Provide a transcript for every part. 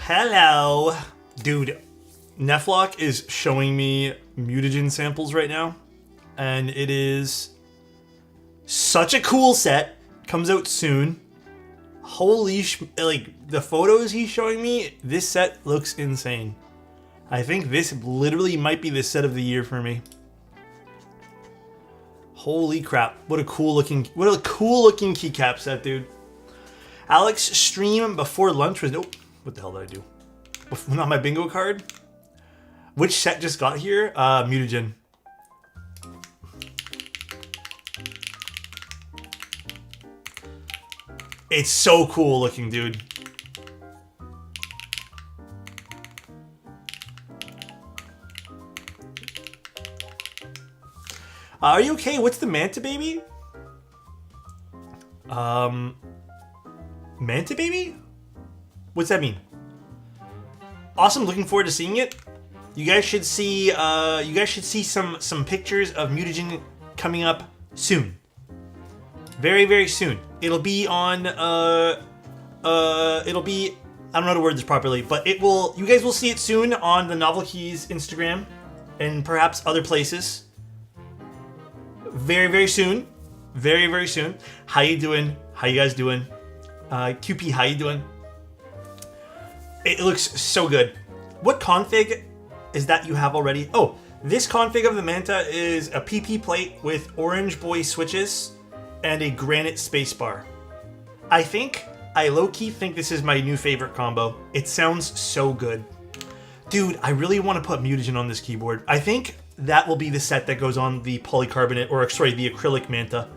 Hello. Dude, Neflock is showing me Mutagen samples right now. And it is such a cool set. Comes out soon. Holy like, the photos he's showing me, this set looks insane. I think this literally might be the set of the year for me. Holy crap. What a cool looking keycap set, dude. Alex stream before lunch was nope. What the hell did I do? Not my bingo card. Which set just got here? Mutagen. It's so cool looking, dude. Are you okay? What's the Manta baby? Manta baby? What's that mean? Awesome, looking forward to seeing it. You guys should see some pictures of Mutagen coming up soon. Very, very soon. It'll be on it'll be, I don't know how to word this properly, but you guys will see it soon on the Novel Keys Instagram and perhaps other places. Very, very soon. Very, very soon. How you doing? How you guys doing? QP, how you doing? It looks so good. What config is that you have already? Oh, this config of the Manta is a PP plate with Orange Boy switches and a granite spacebar. I low-key think this is my new favorite combo. It sounds so good. Dude, I really want to put Mutagen on this keyboard. I think that will be the set that goes on the polycarbonate, or sorry, the acrylic Manta.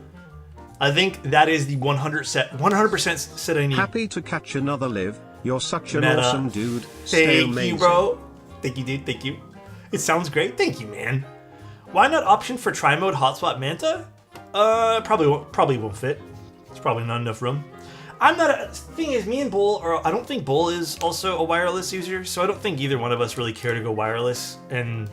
I think that is the 100% set I need. Happy to catch another live. You're such an Meta. awesome dude. Stay amazing. Thank you, bro. Thank you, dude. Thank you. It sounds great. Thank you, man. Why not option for tri-mode hotspot Manta? Probably won't fit. It's probably not enough room. Thing is, me and Bull, I don't think Bull is also a wireless user, so I don't think either one of us really care to go wireless and,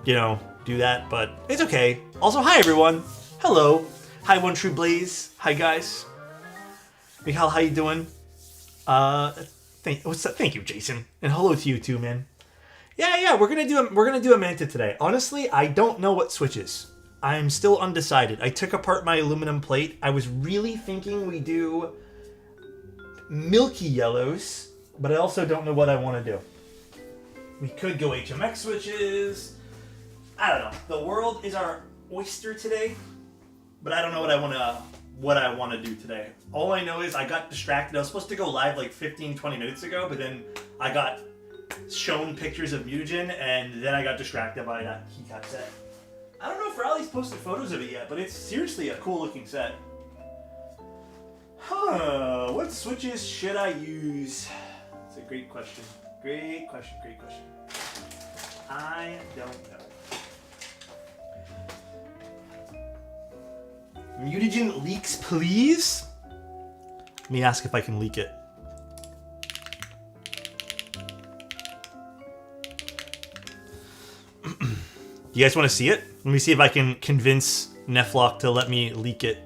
you know, do that, but it's okay. Also, hi everyone. Hello. Hi, One True Blaze. Hi, guys. Michal, how you doing? Thank you, Jason. And hello to you too, man. Yeah, we're gonna do a Manta today. Honestly, I don't know what switches. I'm still undecided. I took apart my aluminum plate. I was really thinking we do milky yellows, but I also don't know what I want to do. We could go HMX switches. I don't know. The world is our oyster today, but I don't know what I want to do today. All I know is I got distracted. I was supposed to go live like 15-20 minutes ago, but then I got shown pictures of Mutagen, and then I got distracted by that keycap set. I don't know if Raleigh's posted photos of it yet, but it's seriously a cool looking set. Huh, what switches should I use? It's a great question. Great question. I don't know. Mutagen leaks, please? Let me ask if I can leak it. You guys want to see it? Let me see if I can convince Neflock to let me leak it.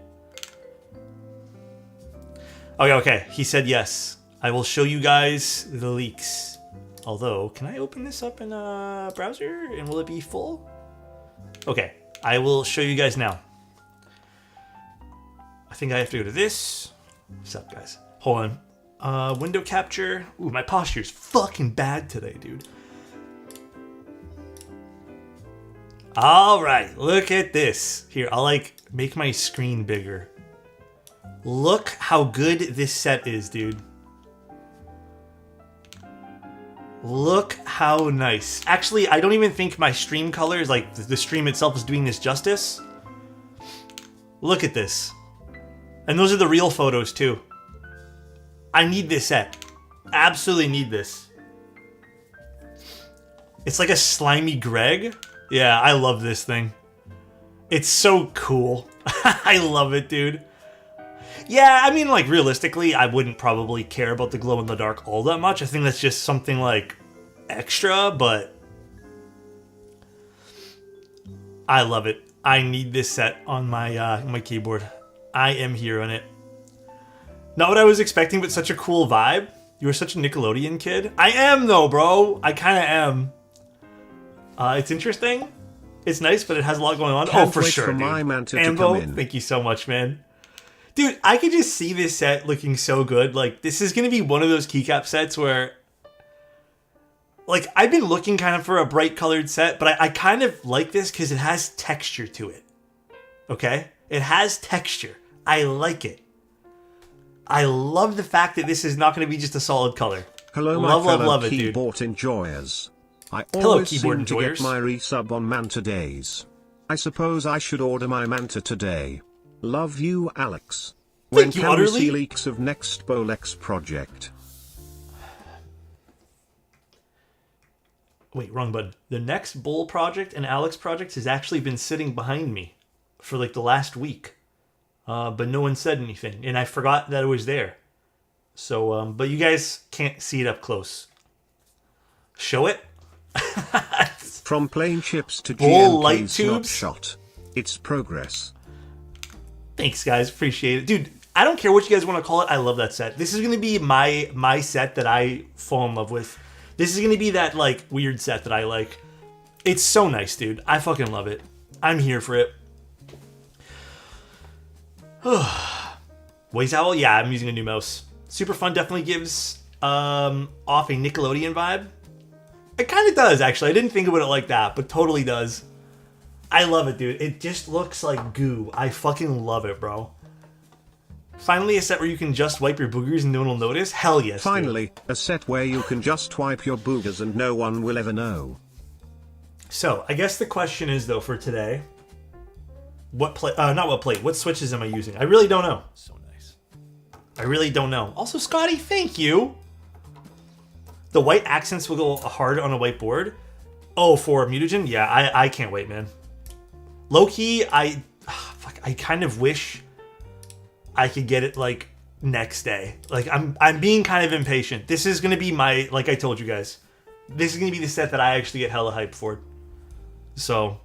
Okay. He said yes. I will show you guys the leaks. Although, can I open this up in a browser? And will it be full? Okay. I will show you guys now. I think I have to go to this. What's up, guys? Hold on. Window capture. Ooh, my posture's fucking bad today, dude. All right, look at this. Here, I'll make my screen bigger. Look how good this set is, dude. Look how nice. Actually, I don't even think my stream colors, like the stream itself, is doing this justice. Look at this. And those are the real photos too. I need this set. Absolutely need this. It's like a slimy Greg. Yeah, I love this thing. It's so cool. I love it, dude. Yeah, I mean, like, realistically, I wouldn't probably care about the glow-in-the-dark all that much. I think that's just something, like, extra, but I love it. I need this set on my my keyboard. I am here on it. Not what I was expecting, but such a cool vibe. You're such a Nickelodeon kid. I am though, bro. I kind of am. It's interesting. It's nice, but it has a lot going on. Can't for wait sure, for dude. my Manta to Ambo, come in. thank you so much, man. Dude, I could just see this set looking so good. Like, this is going to be one of those keycap sets where... Like, I've been looking kind of for a bright colored set, but I kind of like this because it has texture to it. Okay? It has texture. I like it. I love the fact that this is not going to be just a solid color. Hello, love, my fellow love it, dude. keyboard enjoyers. I Hello, always keyboard seem to enjoyers. get my resub on Manta days. I suppose I should order my Manta today. Love you, Alex. When Thank you, can we utterly. see leaks of next Bolex project? Wait, wrong button. The next Bull project and Alex project has actually been sitting behind me for like the last week. But no one said anything. And I forgot that it was there. So, but you guys can't see it up close. Show it? From plane chips to Bull GM, light please not tubes? shot. It's progress. Thanks, guys. Appreciate it. Dude, I don't care what you guys want to call it. I love that set. This is going to be my set that I fall in love with. This is going to be that, like, weird set that I like. It's so nice, dude. I fucking love it. I'm here for it. Voice Owl? Yeah, I'm using a new mouse. Super Fun definitely gives off a Nickelodeon vibe. It kind of does, actually. I didn't think about it like that, but totally does. I love it, dude. It just looks like goo. I fucking love it, bro. Finally, a set where you can just wipe your boogers and no one will notice? Hell yes, Finally, dude. a set where you can just wipe your boogers and no one will ever know. So, I guess the question is, though, for today... What switches am I using? I really don't know. So nice. I really don't know. Also, Scotty, thank you. The white accents will go hard on a whiteboard. Oh, for Mutagen? Yeah, I can't wait, man. Low-key, I kind of wish I could get it, like, next day. Like, I'm being kind of impatient. This is going to be my, like I told you guys, this is going to be the set that I actually get hella hyped for. So...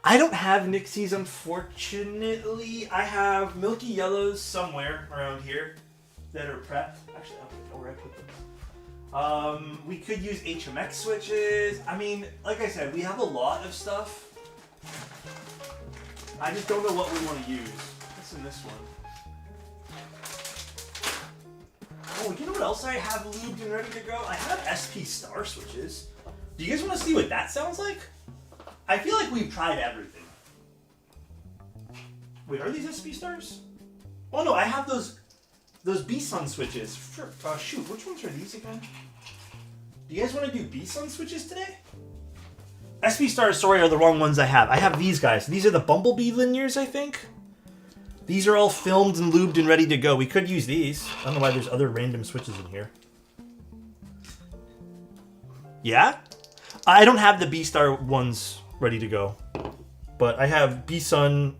I don't have Nixies, unfortunately. I have Milky Yellows somewhere around here that are prepped. Actually, I don't know where I put them. We could use HMX switches. I mean, like I said, we have a lot of stuff. I just don't know what we want to use. What's in this one? Oh, you know what else I have lubed and ready to go? I have SP Star switches. Do you guys want to see what that sounds like? I feel like we've tried everything. Wait, are these SP Stars? Oh no, I have those B-Sun switches. Shoot, which ones are these again? Do you guys want to do B-Sun switches today? SP Stars, sorry, are the wrong ones I have. I have these guys. These are the Bumblebee linears, I think. These are all filmed and lubed and ready to go. We could use these. I don't know why there's other random switches in here. Yeah? I don't have the B-Star ones ready to go. But I have B-Sun.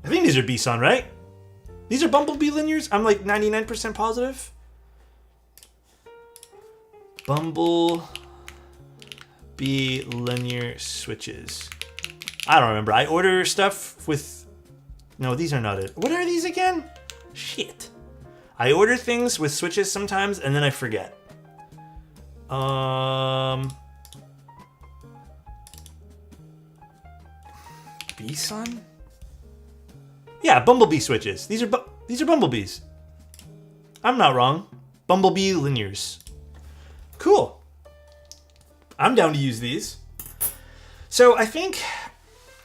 I think these are B-Sun, right? These are Bumblebee linears? I'm like 99% positive. Bumblebee linear switches. I don't remember. I order stuff with... No, these are not it. What are these again? Shit. I order things with switches sometimes and then I forget. B-Sun? Yeah, Bumblebee switches. These are Bumblebees. I'm not wrong. Bumblebee linears. Cool. I'm down to use these. So I think...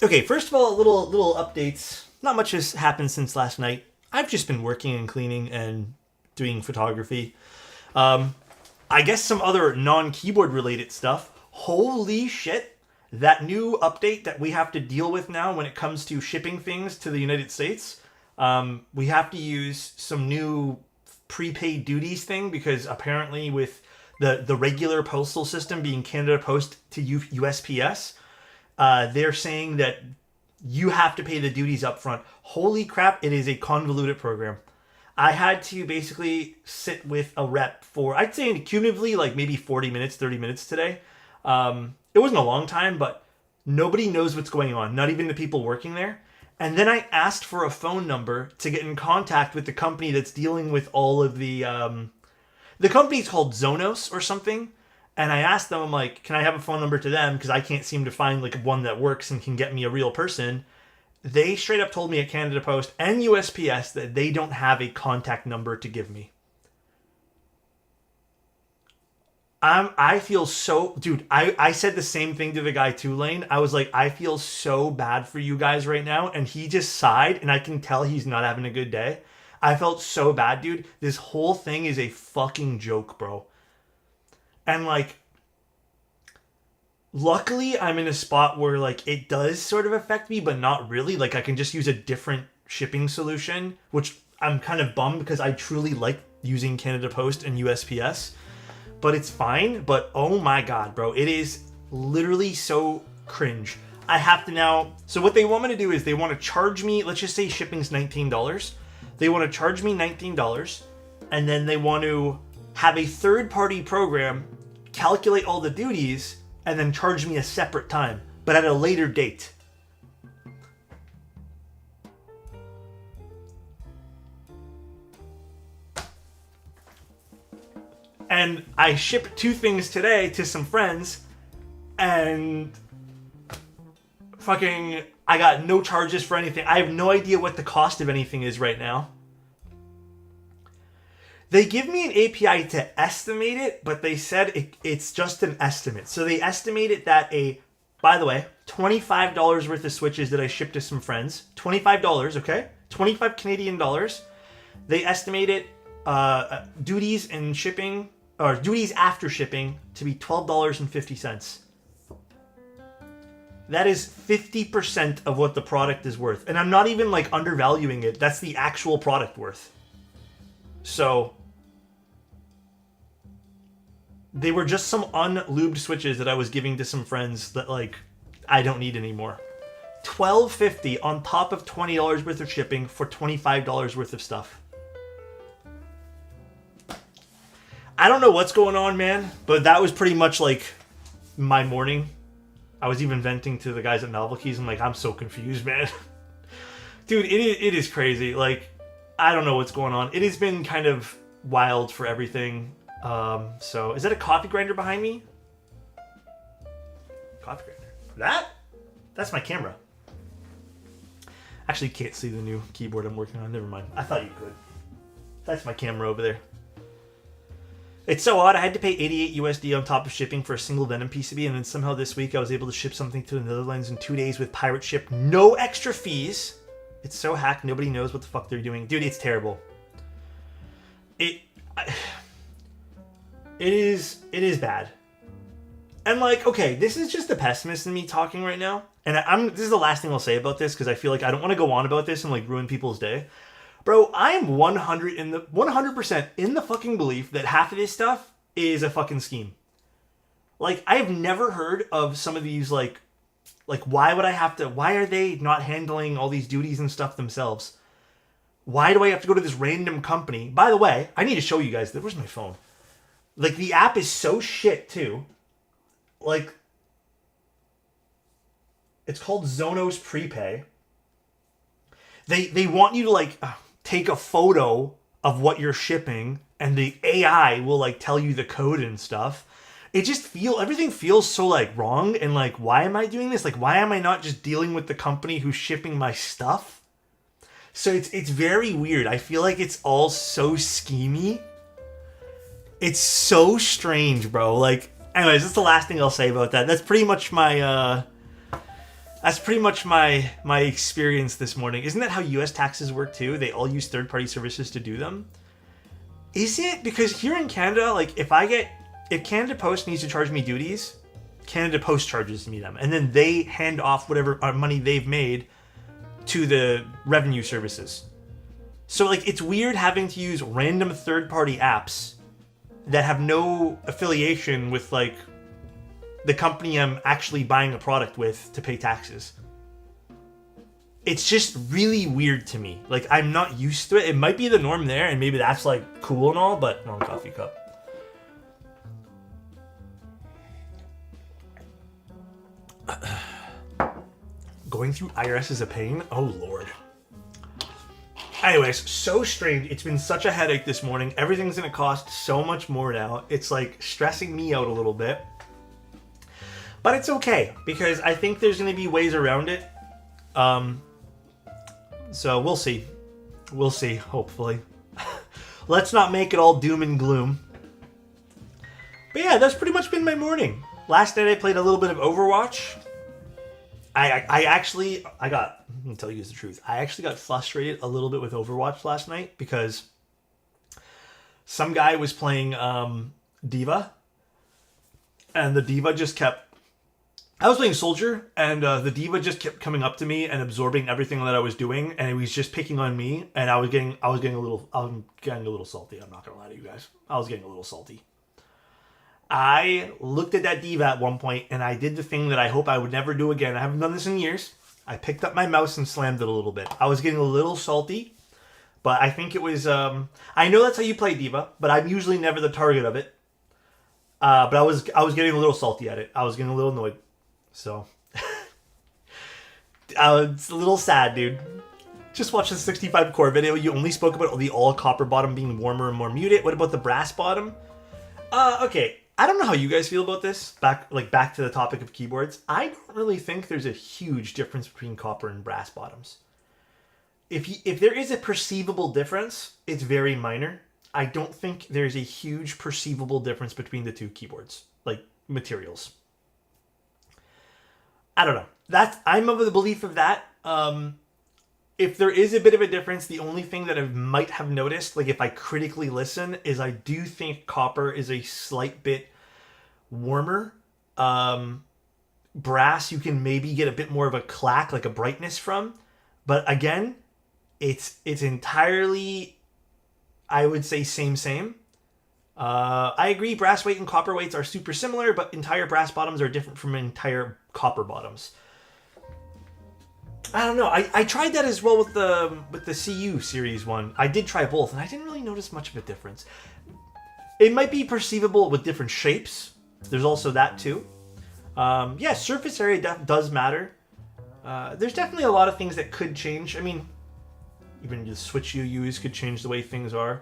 Okay, first of all, little updates. Not much has happened since last night. I've just been working and cleaning and doing photography. I guess some other non-keyboard related stuff. Holy shit. That new update that we have to deal with now when it comes to shipping things to the United States. We have to use some new prepaid duties thing because apparently with the regular postal system being Canada Post to USPS, they're saying that you have to pay the duties up front. Holy crap, it is a convoluted program. I had to basically sit with a rep for, I'd say cumulatively, like maybe 40 minutes, 30 minutes today. It wasn't a long time, but nobody knows what's going on, not even the people working there. And then I asked for a phone number to get in contact with the company that's dealing with all of the company's called Zonos or something. And I asked them, I'm like, can I have a phone number to them? Because I can't seem to find like one that works and can get me a real person. They straight up told me at Canada Post and USPS that they don't have a contact number to give me. I feel so... Dude, I said the same thing to the guy too, Lane. I was like, I feel so bad for you guys right now. And he just sighed, and I can tell he's not having a good day. I felt so bad, dude. This whole thing is a fucking joke, bro. And, like, luckily I'm in a spot where, like, it does sort of affect me, but not really. Like, I can just use a different shipping solution, which I'm kind of bummed because I truly like using Canada Post and USPS. But it's fine. But oh my god, bro, it is literally so cringe. I have to now... So what they want me to do is they want to charge me... Let's just say shipping's $19. They want to charge me $19. And then they want to have a third-party program calculate all the duties and then charge me a separate time, but at a later date. And I shipped 2 things today to some friends, and fucking I got no charges for anything. I have no idea what the cost of anything is right now. They give me an API to estimate it, but they said it's just an estimate. So they estimated that by the way, $25 worth of switches that I shipped to some friends. $25, okay? 25 Canadian dollars. They estimated duties and shipping, or duties after shipping, to be $12.50. That is 50% of what the product is worth. And I'm not even like undervaluing it. That's the actual product worth. So they were just some unlubed switches that I was giving to some friends that like I don't need anymore. $12.50 on top of $20 worth of shipping for $25 worth of stuff. I don't know what's going on, man, but that was pretty much like my morning. I was even venting to the guys at Novel Keys. I'm like, I'm so confused, man. Dude, it is crazy. Like, I don't know what's going on. It has been kind of wild for everything. So, is that a coffee grinder behind me? Coffee grinder. That's my camera. Actually, you can't see the new keyboard I'm working on. Never mind. I thought you could. That's my camera over there. It's so odd. I had to pay 88 USD on top of shipping for a single Venom PCB, and then somehow this week I was able to ship something to the Netherlands in 2 days with pirate ship. No extra fees. It's so hacked. Nobody knows what the fuck they're doing. Dude, it's terrible. It is bad. And like, okay, this is just the pessimist in me talking right now. And this is the last thing I'll say about this because I feel like I don't want to go on about this and like ruin people's day. Bro, I am 100% in the fucking belief that half of this stuff is a fucking scheme. Like, I have never heard of some of these, like, why are they not handling all these duties and stuff themselves? Why do I have to go to this random company? By the way, I need to show you guys, where's my phone? Like, the app is so shit, too. Like, it's called Zonos Prepay. They want you to, like, take a photo of what you're shipping, and the AI will, like, tell you the code and stuff. Everything feels so, like, wrong, and, like, why am I doing this? Like, why am I not just dealing with the company who's shipping my stuff? So it's very weird. I feel like it's all so schemey. It's so strange, bro. Like, anyways, that's the last thing I'll say about that. That's pretty much my my experience this morning. Isn't that how US taxes work too? They all use third-party services to do them. Is it? Because here in Canada, like if Canada Post needs to charge me duties, Canada Post charges me them, and then they hand off whatever money they've made to the revenue services. So like it's weird having to use random third-party apps that have no affiliation with like the company I'm actually buying a product with to pay taxes. It's just really weird to me. Like, I'm not used to it. It might be the norm there, and maybe that's, like, cool and all, but wrong coffee cup. Going through IRS is a pain? Oh, Lord. Anyways, so strange. It's been such a headache this morning. Everything's going to cost so much more now. It's like stressing me out a little bit. But it's okay, because I think there's going to be ways around it. So we'll see. We'll see, hopefully. Let's not make it all doom and gloom. But yeah, that's pretty much been my morning. Last night I played a little bit of Overwatch. I'm gonna tell you the truth. I actually got frustrated a little bit with Overwatch last night because some guy was playing Diva, and the Diva just kept. I was playing Soldier, and the Diva just kept coming up to me and absorbing everything that I was doing, and he was just picking on me, and I was getting a little salty. I'm not gonna lie to you guys. I was getting a little salty. I looked at that Diva at one point, and I did the thing that I hope I would never do again. I haven't done this in years. I picked up my mouse and slammed it a little bit. I was getting a little salty, but I think it was... I know that's how you play Diva, but I'm usually never the target of it. But I was getting a little salty at it. I was getting a little annoyed. So... it's a little sad, dude. Just watch the 65 core video. You only spoke about the all copper bottom being warmer and more muted. What about the brass bottom? Okay. I don't know how you guys feel about this. Back to the topic of keyboards. I don't really think there's a huge difference between copper and brass bottoms. If there is a perceivable difference, it's very minor. I don't think there's a huge perceivable difference between the two keyboards, like materials. I don't know. I'm of the belief of that. If there is a bit of a difference, the only thing that I might have noticed, like if I critically listen, is I do think copper is a slight bit warmer. Brass, you can maybe get a bit more of a clack, like a brightness from. But again, it's entirely, I would say, same. I agree, brass weight and copper weights are super similar, but entire brass bottoms are different from entire copper bottoms. I don't know. I tried that as well with the CU series one. I did try both, and I didn't really notice much of a difference. It might be perceivable with different shapes. There's also that too. Yeah, surface area does matter. There's definitely a lot of things that could change. I mean, even the switch you use could change the way things are.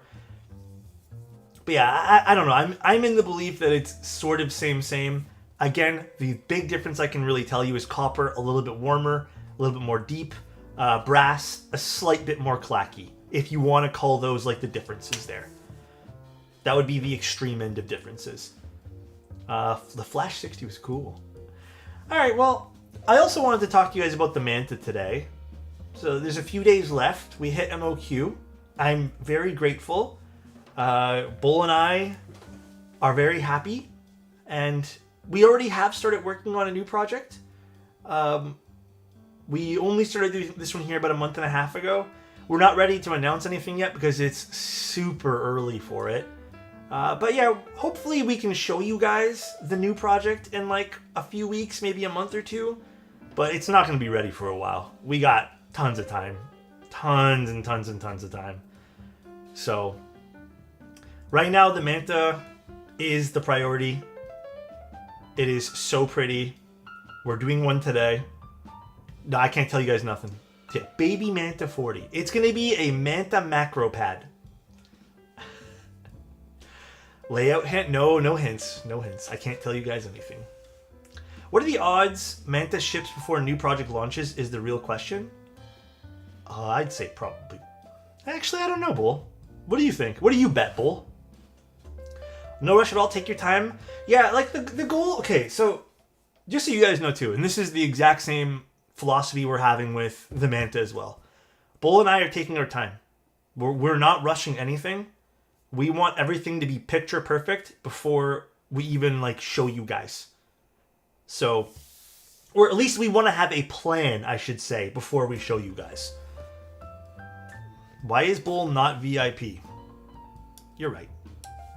But yeah, I don't know. I'm in the belief that it's sort of same. Again, the big difference I can really tell you is copper a little bit warmer, a little bit more deep. Brass, a slight bit more clacky. If you want to call those like the differences there. That would be the extreme end of differences. The Flash 60 was cool. Alright, well, I also wanted to talk to you guys about the Manta today. So there's a few days left. We hit MOQ. I'm very grateful. Bull and I are very happy. And we already have started working on a new project. We only started doing this one here about a month and a half ago. We're not ready to announce anything yet because it's super early for it. But yeah, hopefully we can show you guys the new project in like a few weeks, maybe a month or two. But it's not going to be ready for a while. We got tons of time. Tons and tons and tons of time. So, right now the Manta is the priority. It is so pretty. We're doing one today. No, I can't tell you guys nothing. Yeah, Baby Manta 40. It's going to be a Manta macro pad. Layout hint? No hints. No hints. I can't tell you guys anything. What are the odds Manta ships before a new project launches is the real question. I'd say probably. Actually, I don't know, Bull. What do you think? What do you bet, Bull? No rush at all. Take your time. Yeah, like the goal. Okay, so just so you guys know too, and this is the exact same philosophy we're having with the Manta as well. Bull and I are taking our time. We're not rushing anything. We want everything to be picture perfect before we even like show you guys. So, or at least we want to have a plan, I should say, before we show you guys. Why is Bull not VIP? You're right.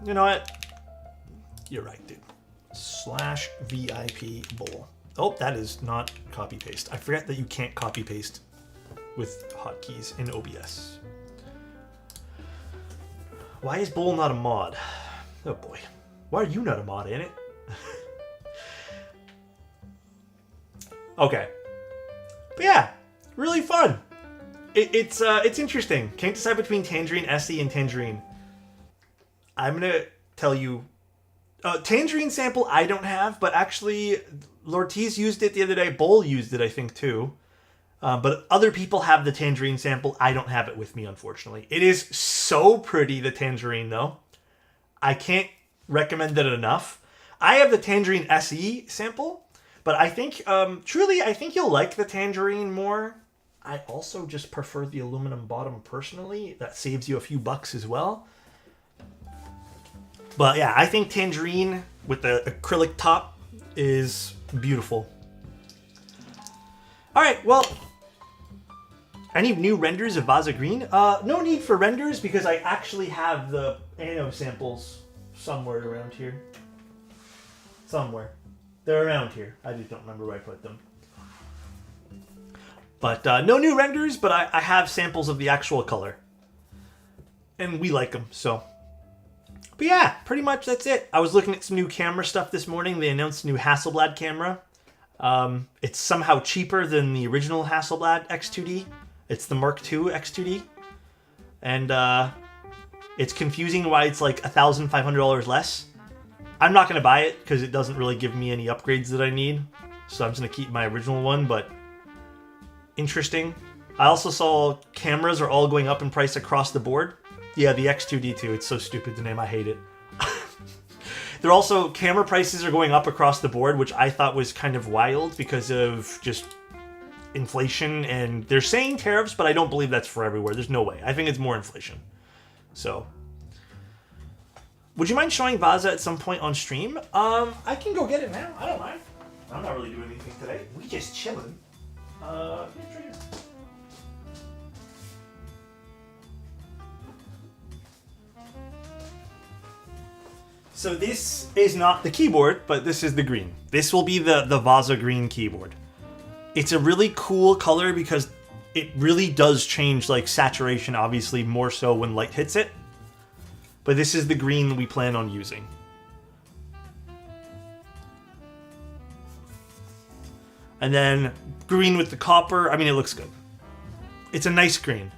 You know what? You're right, dude. /VIP Bull. Oh, that is not copy paste. I forget that you can't copy paste with hotkeys in OBS. Why is Bull not a mod? Oh boy. Why are you not a mod, ain't it? Okay. But But yeah, really fun. It's interesting. Can't decide between Tangerine SE and Tangerine. I'm gonna tell you, Tangerine sample I don't have, but actually Lortiz used it the other day. Bull used it, I think, too. But other people have the Tangerine sample. I don't have it with me, unfortunately. It is so pretty, the Tangerine, though. I can't recommend it enough. I have the Tangerine SE sample, but I think, truly, I think you'll like the Tangerine more. I also just prefer the aluminum bottom personally. That saves you a few bucks as well. But yeah, I think Tangerine with the acrylic top is beautiful. Alright, well, any new renders of Vaza Green? No need for renders because I actually have the Anno samples somewhere around here. Somewhere. They're around here. I just don't remember where I put them. But no new renders, but I have samples of the actual color. And we like them, so. But yeah, pretty much that's it. I was looking at some new camera stuff this morning. They announced a new Hasselblad camera. It's somehow cheaper than the original Hasselblad X2D. It's the Mark II X2D. And it's confusing why it's like $1,500 less. I'm not going to buy it because it doesn't really give me any upgrades that I need. So I'm just going to keep my original one, but interesting. I also saw cameras are all going up in price across the board. Yeah, the X2D too. It's so stupid, the name. I hate it. They're also, camera prices are going up across the board, which I thought was kind of wild because of just inflation. And they're saying tariffs, but I don't believe that's for everywhere. There's no way. I think it's more inflation. So, would you mind showing Vaza at some point on stream? I can go get it now. I don't mind. I'm not really doing anything today. We just chilling. So this is not the keyboard, but this is the green. This will be the Vaza Green keyboard. It's a really cool color because it really does change like saturation, obviously more so when light hits it. But this is the green we plan on using. And then green with the copper. I mean, it looks good. It's a nice green.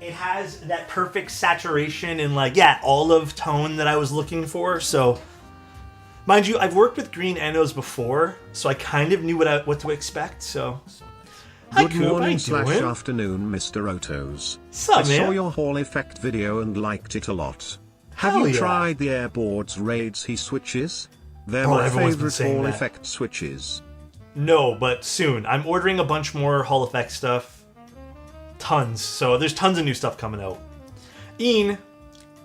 It has that perfect saturation and like, yeah, olive tone that I was looking for. So, mind you, I've worked with green Annos before, so I kind of knew what to expect. So, hi, Good morning / afternoon, Mr. Otos. Sup, I man? saw your Hall Effect video and liked it a lot. Have Hell you yeah. tried the Airboards Raids he switches? They're Bro, my everyone's been favorite saying Hall that. Effect switches. No, but soon. I'm ordering a bunch more Hall Effect stuff. Tons. So there's tons of new stuff coming out. Ian,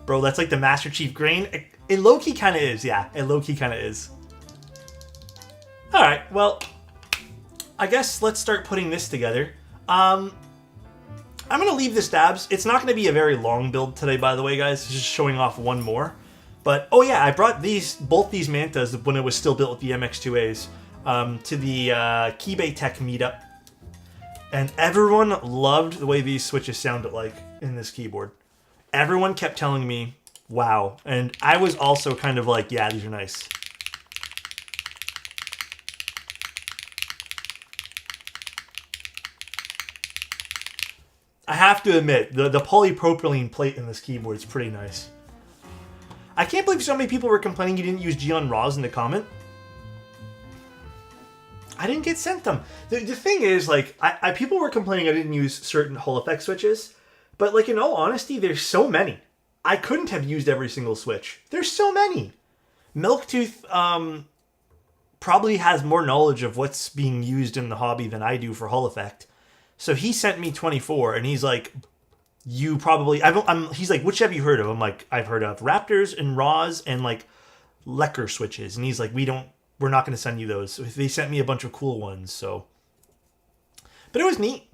bro, that's like the Master Chief grain. It low-key kind of is, yeah. It low-key kind of is. Alright, well, I guess let's start putting this together. I'm going to leave this dabs. It's not going to be a very long build today, by the way, guys. It's just showing off one more. But, oh yeah, I brought both these Mantas when it was still built with the MX2As to the Keybay Tech meetup. And everyone loved the way these switches sounded like in this keyboard. Everyone kept telling me, wow. And I was also kind of like, yeah, these are nice. I have to admit, the polypropylene plate in this keyboard is pretty nice. I can't believe so many people were complaining you didn't use Gion Raws in the comment. I didn't get sent them. The thing is, like, people were complaining I didn't use certain Hall Effect switches, but, like, in all honesty, there's so many. I couldn't have used every single switch. There's so many. Milktooth probably has more knowledge of what's being used in the hobby than I do for Hall Effect. So he sent me 24, and he's like, you probably... he's like, which have you heard of? I'm like, I've heard of Raptors and Raws and, like, Lecker switches. And he's like, we're not going to send you those. So they sent me a bunch of cool ones, so... But it was neat.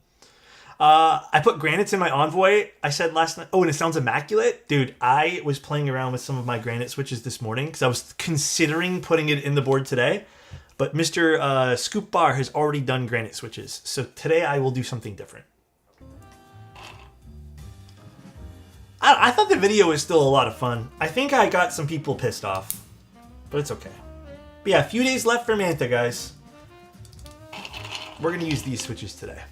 I put granites in my Envoy. I said last night... Oh, and it sounds immaculate? Dude, I was playing around with some of my granite switches this morning because I was considering putting it in the board today. But Mr. Scoop Bar has already done granite switches. So today I will do something different. I thought the video was still a lot of fun. I think I got some people pissed off. But it's okay. But yeah, a few days left for Manta, guys. We're going to use these switches today.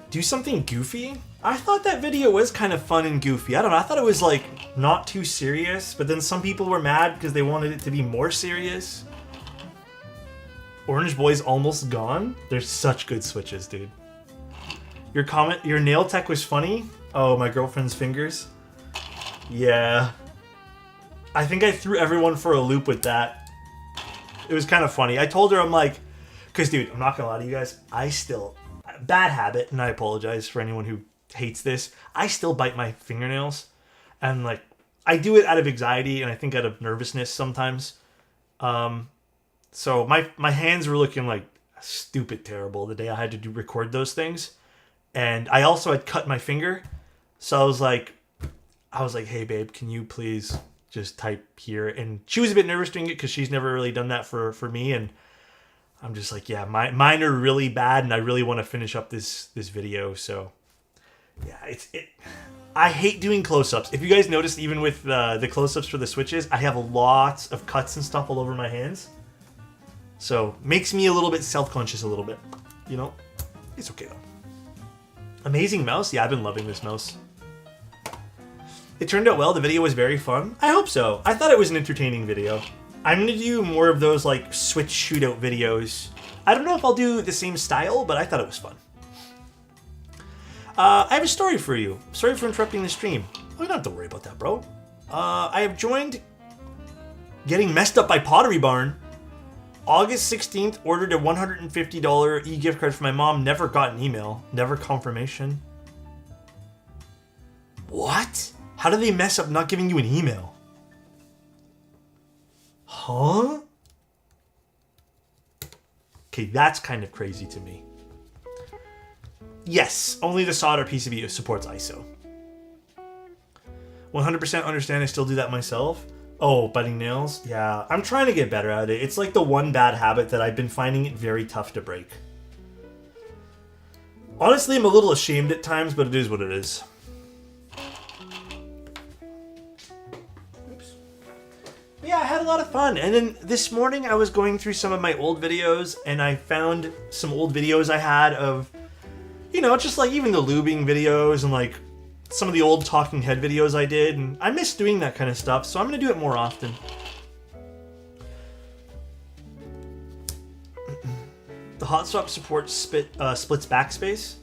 Do something goofy? I thought that video was kind of fun and goofy. I don't know. I thought it was like not too serious, but then some people were mad because they wanted it to be more serious. Orange Boy's almost gone. They're such good switches, dude. Your nail tech was funny. Oh, my girlfriend's fingers. Yeah. I think I threw everyone for a loop with that. It was kind of funny. I told her, I'm like, because dude, I'm not gonna lie to you guys. Bad habit, and I apologize for anyone who hates this. I still bite my fingernails, and like I do it out of anxiety and I think out of nervousness sometimes. So my hands were looking like stupid terrible the day I had to record those things, and I also had cut my finger, so I was like, hey babe, can you please just type here? And she was a bit nervous doing it because she's never really done that for me, and I'm just like, yeah, mine are really bad, and I really want to finish up this video. So, yeah, I hate doing close-ups. If you guys noticed, even with the close-ups for the switches, I have lots of cuts and stuff all over my hands. So, makes me a little bit self-conscious a little bit. You know? It's okay, though. Amazing mouse? Yeah, I've been loving this mouse. It turned out well. The video was very fun. I hope so. I thought it was an entertaining video. I'm going to do more of those like Switch shootout videos. I don't know if I'll do the same style, but I thought it was fun. I have a story for you. Sorry for interrupting the stream. Oh, you don't have to worry about that, bro. I have joined Getting Messed Up by Pottery Barn. August 16th, ordered a $150 e-gift card for my mom. Never got an email. Never confirmation. What? How do they mess up not giving you an email? Huh? Okay, that's kind of crazy to me. Yes, only the solder PCB supports ISO. 100% understand, I still do that myself. Oh, biting nails? Yeah, I'm trying to get better at it. It's like the one bad habit that I've been finding it very tough to break. Honestly, I'm a little ashamed at times, but it is what it is. Yeah, I had a lot of fun. And then this morning I was going through some of my old videos and I found some old videos I had of, you know, just like even the lubing videos and like some of the old talking head videos I did. And I miss doing that kind of stuff, so I'm going to do it more often. The hot swap support splits backspace.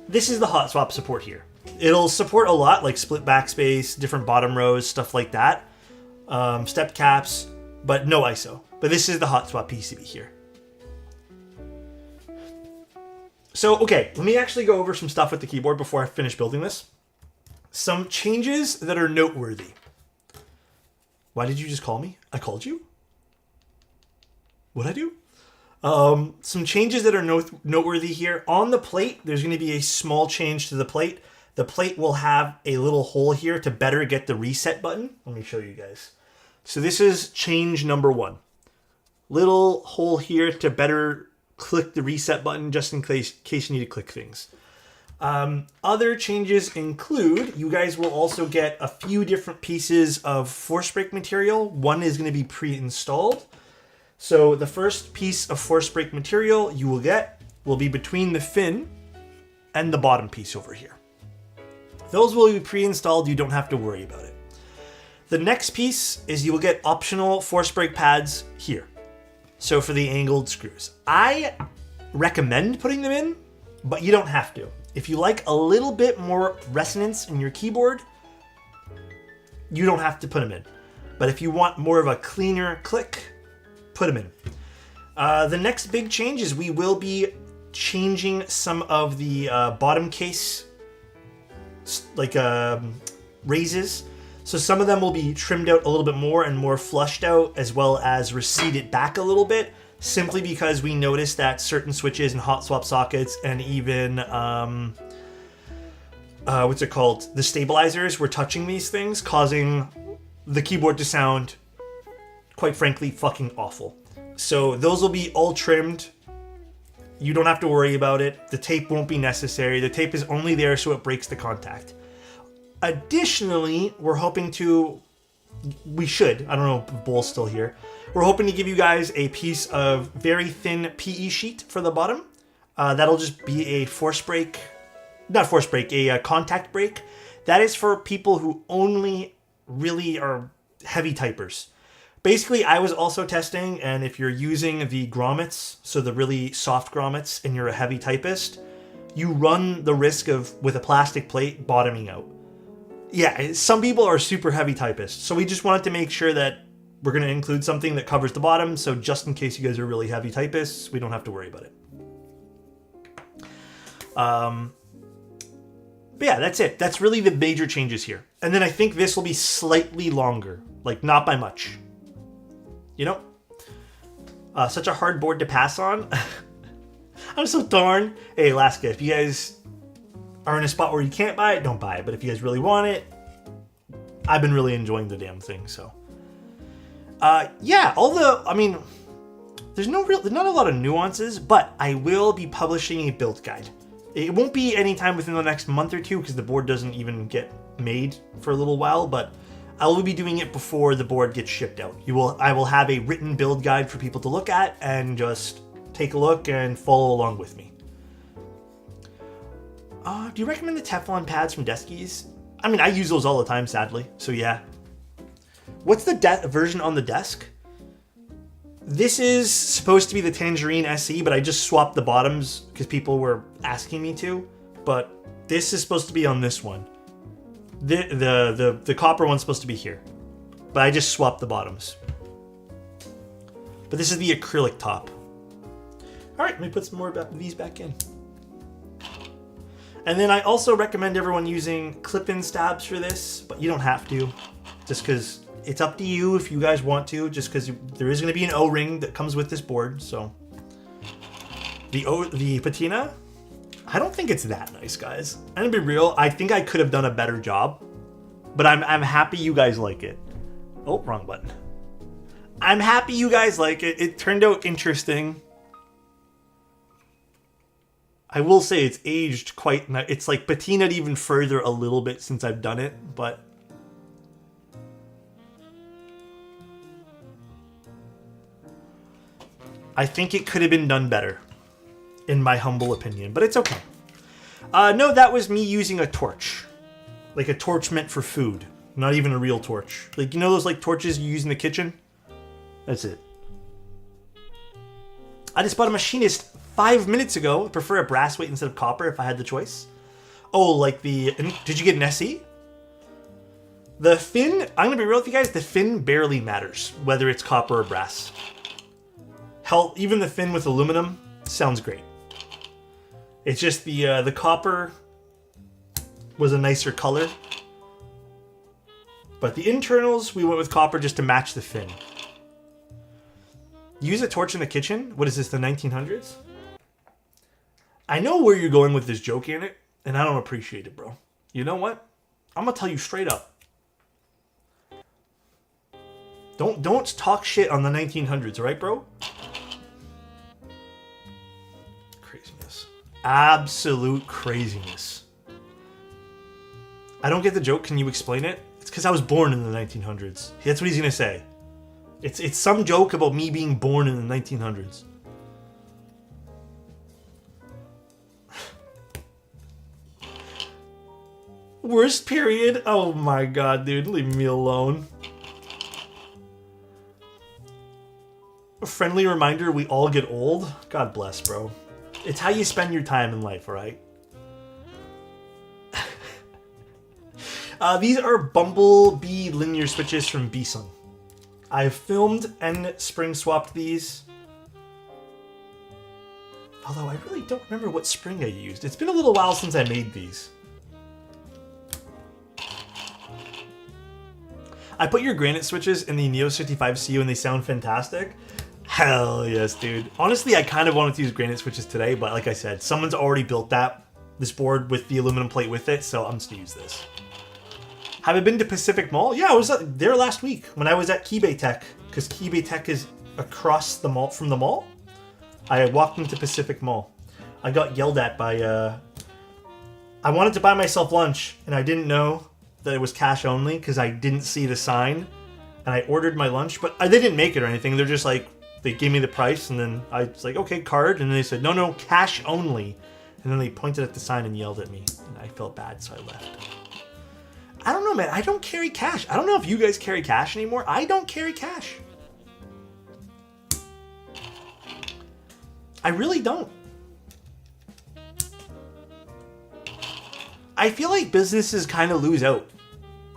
This is the hot swap support here. It'll support a lot like split backspace, different bottom rows, stuff like that. Step caps, but no ISO. But this is the hot swap PCB here. So, okay, let me actually go over some stuff with the keyboard before I finish building this. Some changes that are noteworthy. Why did you just call me? I called you? What'd I do? Some changes that are noteworthy here. On the plate, there's going to be a small change to the plate. The plate will have a little hole here to better get the reset button. Let me show you guys. So this is change number 1. Little hole here to better click the reset button just in case you need to click things. Other changes include, you guys will also get a few different pieces of force brake material. One is going to be pre-installed. So the first piece of force brake material you will get will be between the fin and the bottom piece over here. Those will be pre-installed, you don't have to worry about it. The next piece is you will get optional force brake pads here. So for the angled screws. I recommend putting them in, but you don't have to. If you like a little bit more resonance in your keyboard, you don't have to put them in. But if you want more of a cleaner click, put them in. The next big change is we will be changing some of the bottom case raises. So some of them will be trimmed out a little bit more and more flushed out, as well as receded back a little bit, simply because we noticed that certain switches and hot swap sockets and even the stabilizers were touching these things, causing the keyboard to sound, quite frankly, fucking awful. So those will be all trimmed. You don't have to worry about it. The tape won't be necessary. The tape is only there so it breaks the contact. Additionally, we're hoping to we should. I don't know if Bull's still here. We're hoping to give you guys a piece of very thin PE sheet for the bottom. That'll just be a force break. Not force break, a contact break. That is for people who only really are heavy typers. Basically, I was also testing, and if you're using the grommets, so the really soft grommets, and you're a heavy typist, you run the risk of, with a plastic plate, bottoming out. Yeah, some people are super heavy typists, so we just wanted to make sure that we're going to include something that covers the bottom, so just in case you guys are really heavy typists, we don't have to worry about it. But yeah, that's it. That's really the major changes here. And then I think this will be slightly longer, like not by much. You know? Such a hard board to pass on. I'm so torn. Hey, Alaska, if you guys are in a spot where you can't buy it, don't buy it. But if you guys really want it, I've been really enjoying the damn thing, so. Yeah, there's not a lot of nuances, but I will be publishing a build guide. It won't be anytime within the next month or two because the board doesn't even get made for a little while, but I will be doing it before the board gets shipped out. I will have a written build guide for people to look at and just take a look and follow along with me. Do you recommend the Teflon pads from Deskies? I mean, I use those all the time, sadly, so yeah. What's the version on the desk? This is supposed to be the Tangerine SE, but I just swapped the bottoms because people were asking me to. But this is supposed to be on this one. The copper one's supposed to be here. But I just swapped the bottoms. But this is the acrylic top. Alright, let me put some more of these back in. And then I also recommend everyone using clip-in stabs for this, but you don't have to. Just because it's up to you if you guys want to, just because there is going to be an O-ring that comes with this board, so. The patina, I don't think it's that nice, guys. I'm going to be real, I think I could have done a better job, but I'm happy you guys like it. Oh, wrong button. I'm happy you guys like it. It turned out interesting. I will say it's aged quite nice. It's like patinaed even further a little bit since I've done it, but I think it could have been done better, in my humble opinion, but it's okay. No, that was me using a torch. Like a torch meant for food, not even a real torch. Like, you know those like torches you use in the kitchen? That's it. I just bought a machinist 5 minutes ago. I prefer a brass weight instead of copper if I had the choice. Oh, like did you get an SE? The fin, I'm gonna be real with you guys, the fin barely matters, whether it's copper or brass. Hell, even the fin with aluminum sounds great. It's just the copper was a nicer color. But the internals, we went with copper just to match the fin. Use a torch in the kitchen? What is this, the 1900s? I know where you're going with this joke in it, and I don't appreciate it, bro. You know what? I'm gonna tell you straight up. Don't talk shit on the 1900s, alright, bro? Craziness. Absolute craziness. I don't get the joke. Can you explain it? It's because I was born in the 1900s. That's what he's gonna say. It's some joke about me being born in the 1900s. Worst period? Oh my god, dude. Leave me alone. A friendly reminder, we all get old. God bless, bro. It's how you spend your time in life, alright? These are Bumblebee linear switches from Bison. I've filmed and spring swapped these. Although I really don't remember what spring I used. It's been a little while since I made these. I put your granite switches in the Neo 65 CU and they sound fantastic. Hell yes, dude. Honestly, I kind of wanted to use granite switches today, but like I said, someone's already built this board with the aluminum plate with it, so I'm just gonna use this. Have I been to Pacific Mall? Yeah, I was there last week when I was at Kibei Tech, because Kibei Tech is across the mall from the mall. I walked into Pacific Mall. I got yelled at by, I wanted to buy myself lunch, and I didn't know that it was cash only, because I didn't see the sign. and I ordered my lunch, but they didn't make it or anything. They're just like, they gave me the price, and then I was like, okay, card. And then they said, no, cash only. And then they pointed at the sign and yelled at me, and I felt bad, so I left. I don't know, man. I don't carry cash. I don't know if you guys carry cash anymore. I don't carry cash. I really don't. I feel like businesses kind of lose out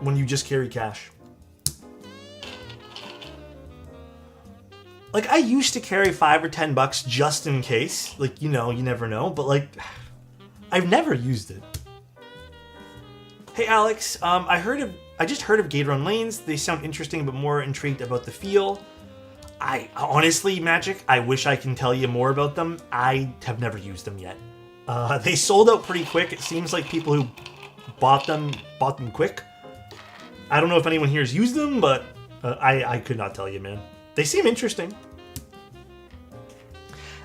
when you just carry cash. Like, I used to carry $5 or $10 just in case. Like, you know, you never know. But, like, I've never used it. Hey, Alex. I just heard of Gator on lanes. They sound interesting, but more intrigued about the feel. I honestly, Magic, I wish I can tell you more about them. I have never used them yet. They sold out pretty quick. It seems like people who bought them quick. I don't know if anyone here has used them, but I could not tell you, man. They seem interesting.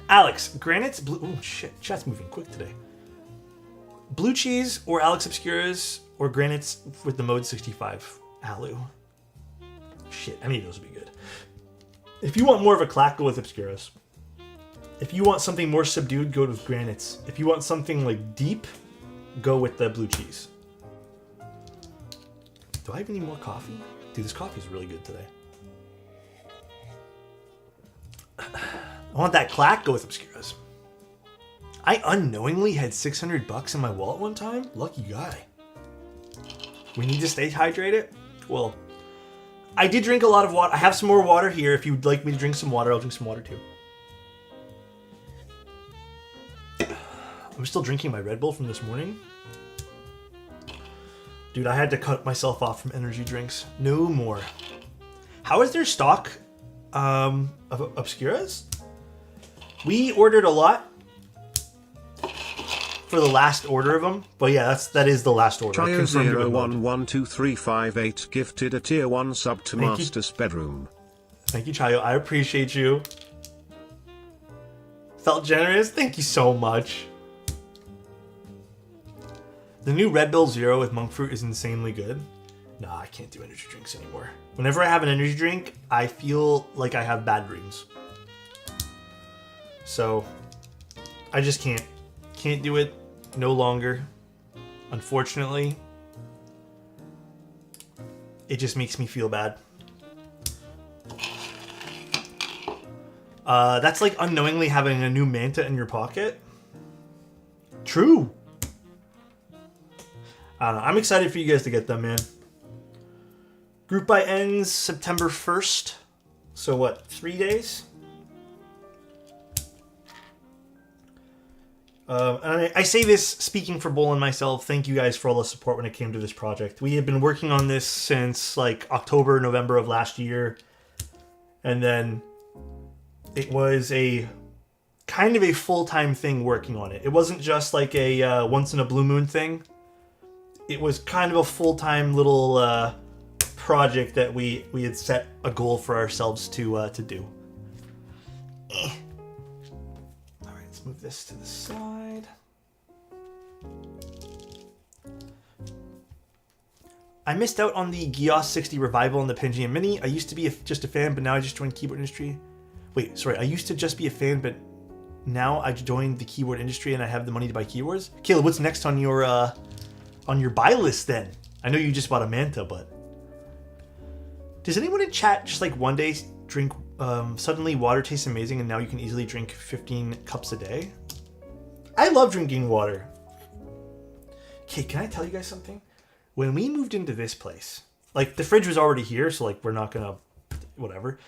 Alex, Granite's blue... Oh, shit. Chat's moving quick today. Blue cheese or Alex Obscuras or Granite's with the mode 65. Alu. Shit, any of those would be good. If you want more of a clack, go with Obscuras. If you want something more subdued, go with Granites. If you want something like deep, go with the blue cheese. Do I have any more coffee? Dude, this coffee is really good today. I want that clack, go with Obscuras. I unknowingly had $600 in my wallet one time. Lucky guy. We need to stay hydrated? Well, I did drink a lot of water. I have some more water here. If you'd like me to drink some water, I'll drink some water too. I'm still drinking my Red Bull from this morning. Dude, I had to cut myself off from energy drinks. No more. How is their stock of Obscuras? We ordered a lot for the last order of them, but yeah, that is the last order. Chayo011235 gifted a tier 1 sub to Master's Bedroom. Thank you, Chayo. I appreciate you. Felt generous. Thank you so much. The new Red Bull Zero with monk fruit is insanely good. Nah, I can't do energy drinks anymore. Whenever I have an energy drink, I feel like I have bad dreams. So, I just can't. Can't do it no longer. Unfortunately. It just makes me feel bad. That's like unknowingly having a new Manta in your pocket. True. I don't know. I'm excited for you guys to get them, man. Group buy ends September 1st. So what, 3 days? And I say this speaking for Bull and myself. Thank you guys for all the support when it came to this project. We have been working on this since like October, November of last year. And then it was a kind of a full-time thing working on it. It wasn't just like a once in a blue moon thing. It was kind of a full-time little project that we had set a goal for ourselves to do. All right, let's move this to the side. I missed out on the Gios 60 revival and the Pangea Mini. I used to be just a fan, but now I just joined keyboard industry. Wait, sorry. I used to just be a fan, but now I joined the keyboard industry and I have the money to buy keyboards. Caleb, what's next on your buy list then? I know you just bought a Manta, but does anyone in chat just like one day drink? Suddenly water tastes amazing, and now you can easily drink 15 cups a day. I love drinking water. Okay, can I tell you guys something? When we moved into this place, like the fridge was already here, so like we're not gonna, whatever.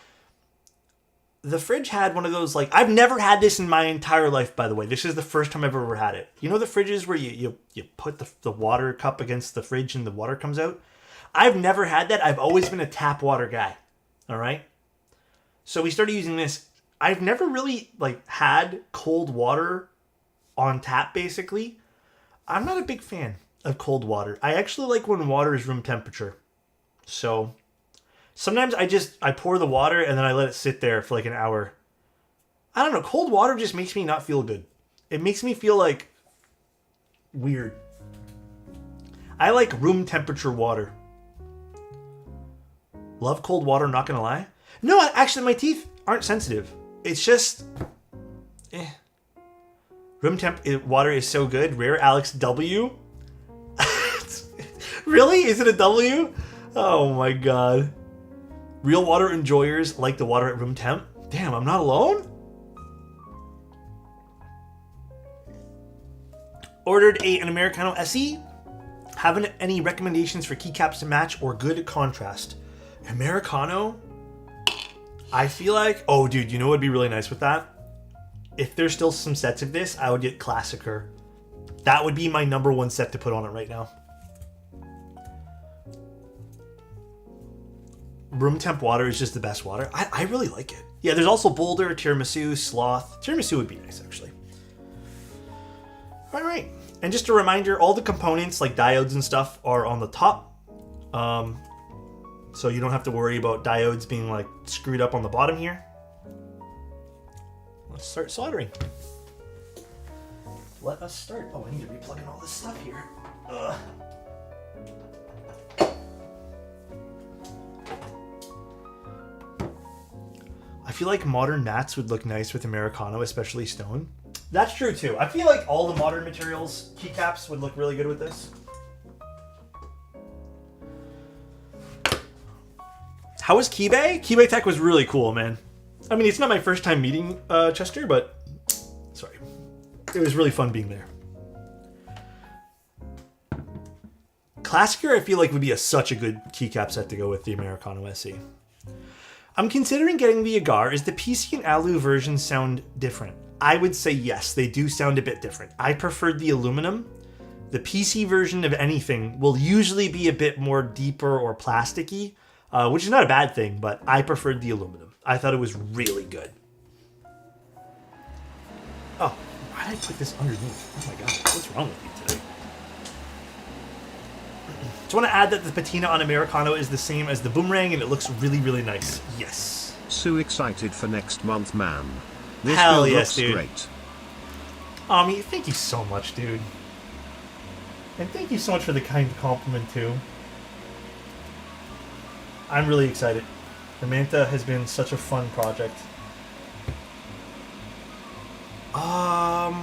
The fridge had one of those, like, I've never had this in my entire life, by the way. This is the first time I've ever had it. You know the fridges where you put the water cup against the fridge and the water comes out? I've never had that. I've always been a tap water guy. All right? So we started using this. I've never really, like, had cold water on tap, basically. I'm not a big fan of cold water. I actually like when water is room temperature. So sometimes I pour the water and then I let it sit there for like an hour. I don't know. Cold water just makes me not feel good. It makes me feel like weird. I like room temperature water. Love cold water, not gonna lie. No, actually, my teeth aren't sensitive. It's just... Room temp water is so good. Rare Alex W. Really? Is it a W? Oh my god. Real water enjoyers like the water at room temp. Damn, I'm not alone? Ordered an Americano SE. Haven't any recommendations for keycaps to match or good contrast? Americano? I feel like... Oh, dude, you know what would be really nice with that? If there's still some sets of this, I would get Classicer. That would be my number one set to put on it right now. Room temp water is just the best water. I really like it. Yeah, there's also Boulder, Tiramisu, Sloth. Tiramisu would be nice, actually. All right. And just a reminder, all the components, like diodes and stuff, are on the top. So you don't have to worry about diodes being, like, screwed up on the bottom here. Let's start soldering. Let us start. Oh, I need to be plugging all this stuff here. Ugh. I feel like modern mats would look nice with Americano, especially stone. That's true too. I feel like all the modern materials, keycaps, would look really good with this. How was Keybay? Keybay Tech was really cool, man. I mean, it's not my first time meeting Chester, but sorry. It was really fun being there. Classicer, I feel like, would be such a good keycap set to go with the Americano SE. I'm considering getting the Agar. Is the PC and Alu version sound different? I would say yes, they do sound a bit different. I preferred the aluminum. The PC version of anything will usually be a bit more deeper or plasticky, which is not a bad thing, but I preferred the aluminum. I thought it was really good. Oh, why did I put this underneath? Oh my god, what's wrong with you today? Just want to add that the patina on Americano is the same as the Boomerang, and it looks really, really nice. Yes. So excited for next month, man. This Hell build yes, looks dude. Great. Thank you so much, dude. And thank you so much for the kind compliment, too. I'm really excited. The Manta has been such a fun project.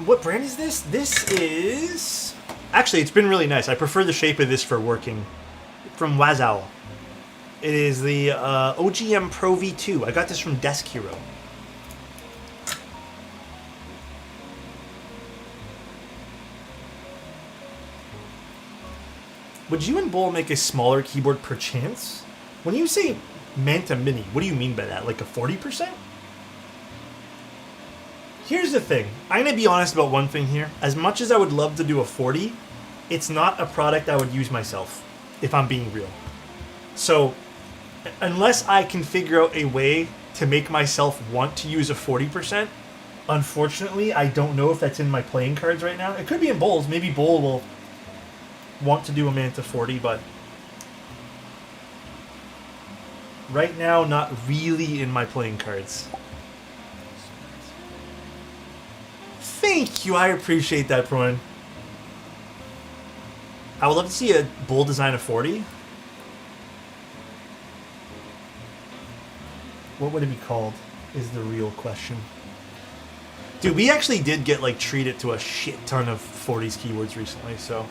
What brand is this? This is... Actually, it's been really nice. I prefer the shape of this for working. From Wazao. It is the OGM Pro V2. I got this from Desk Hero. Would you and Bull make a smaller keyboard per chance? When you say Manta Mini, what do you mean by that? Like a 40%? Here's the thing. I'm going to be honest about one thing here. As much as I would love to do a 40, it's not a product I would use myself, if I'm being real. So, unless I can figure out a way to make myself want to use a 40%, unfortunately, I don't know if that's in my playing cards right now. It could be in Bull's. Maybe Bull will want to do a Manta 40, but right now, not really in my playing cards. Thank you, I appreciate that, Proin. I would love to see a Bull design of 40. What would it be called, is the real question. Dude, we actually did get, like, treated to a shit ton of 40s keywords recently, so...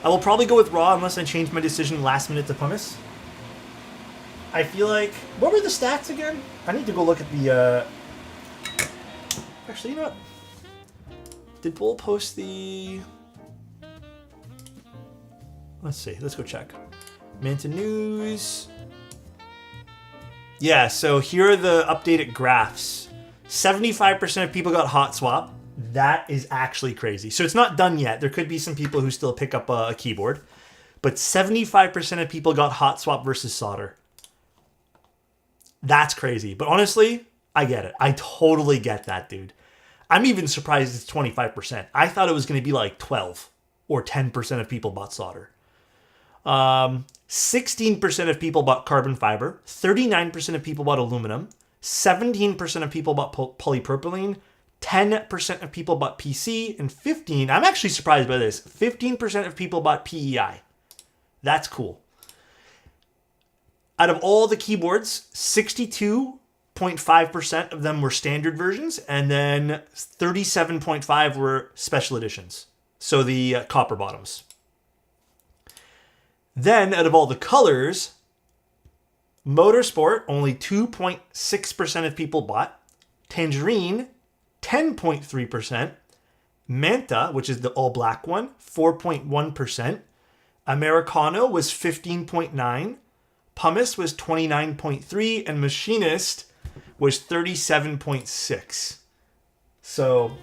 I will probably go with Raw unless I change my decision last minute to pumice. I feel like... What were the stats again? I need to go look at the... Actually, you know what? Did Bull post the... Let's see. Let's go check. Manta News. Yeah, so here are the updated graphs. 75% of people got hot swap. That is actually crazy. So it's not done yet. There could be some people who still pick up a keyboard. But 75% of people got hot swap versus solder. That's crazy. But honestly, I get it. I totally get that, dude. I'm even surprised it's 25%. I thought it was going to be like 12 or 10% of people bought solder. 16% of people bought carbon fiber. 39% of people bought aluminum. 17% of people bought polypropylene. 10% of people bought PC. And 15, I'm actually surprised by this, 15% of people bought PEI. That's cool. Out of all the keyboards, 62.5% of them were standard versions, and then 37.5 were special editions. So the copper bottoms. Then, out of all the colors, Motorsport, only 2.6% of people bought. Tangerine, 10.3%. Manta, which is the all-black one, 4.1%. Americano was 15.9%. Pumice was 29.3%. And Machinist was 37.6%. So,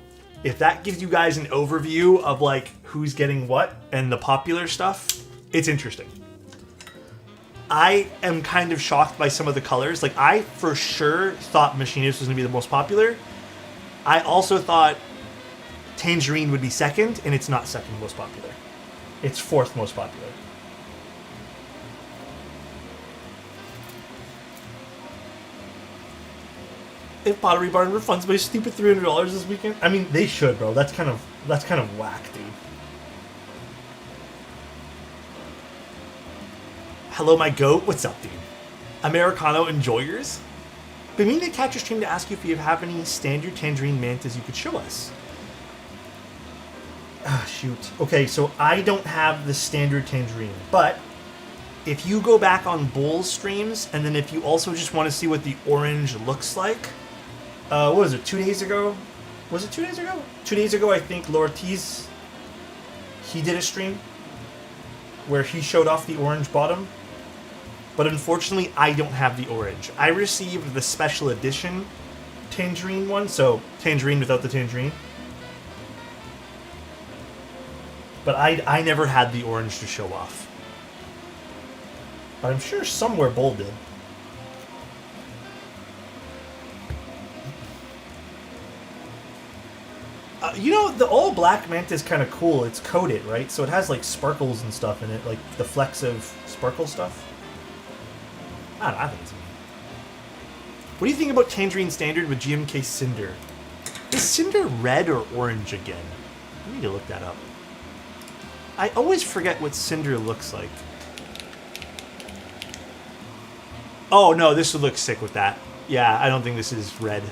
if that gives you guys an overview of like who's getting what and the popular stuff, it's interesting. I am kind of shocked by some of the colors. Like, I for sure thought Machinist was going to be the most popular. I also thought Tangerine would be second, and it's not second most popular. It's fourth most popular. If Pottery Barn refunds my stupid $300 this weekend, I mean, they should, bro. That's kind of whack, dude. Hello, my goat. What's up, dude? Americano enjoyers? Been meaning to catch your stream to ask you if you have any standard Tangerine Mantas you could show us. Ah, shoot. Okay, so I don't have the standard Tangerine, but if you go back on Bull's streams, and then if you also just want to see what the orange looks like, what was it, 2 days ago? Was it 2 days ago? 2 days ago, I think Lortiz, he did a stream where he showed off the orange bottom. But unfortunately, I don't have the orange. I received the special edition Tangerine one, so Tangerine without the Tangerine. But I never had the orange to show off. But I'm sure somewhere Bull did. You know, the all-black Manta is kind of cool. It's coated, right? So it has, like, sparkles and stuff in it, like the flecks of sparkle stuff. I don't know, I think it's neat. What do you think about Tangerine Standard with GMK Cinder? Is Cinder red or orange again? I need to look that up. I always forget what Cinder looks like. Oh, no, this would look sick with that. Yeah, I don't think this is red.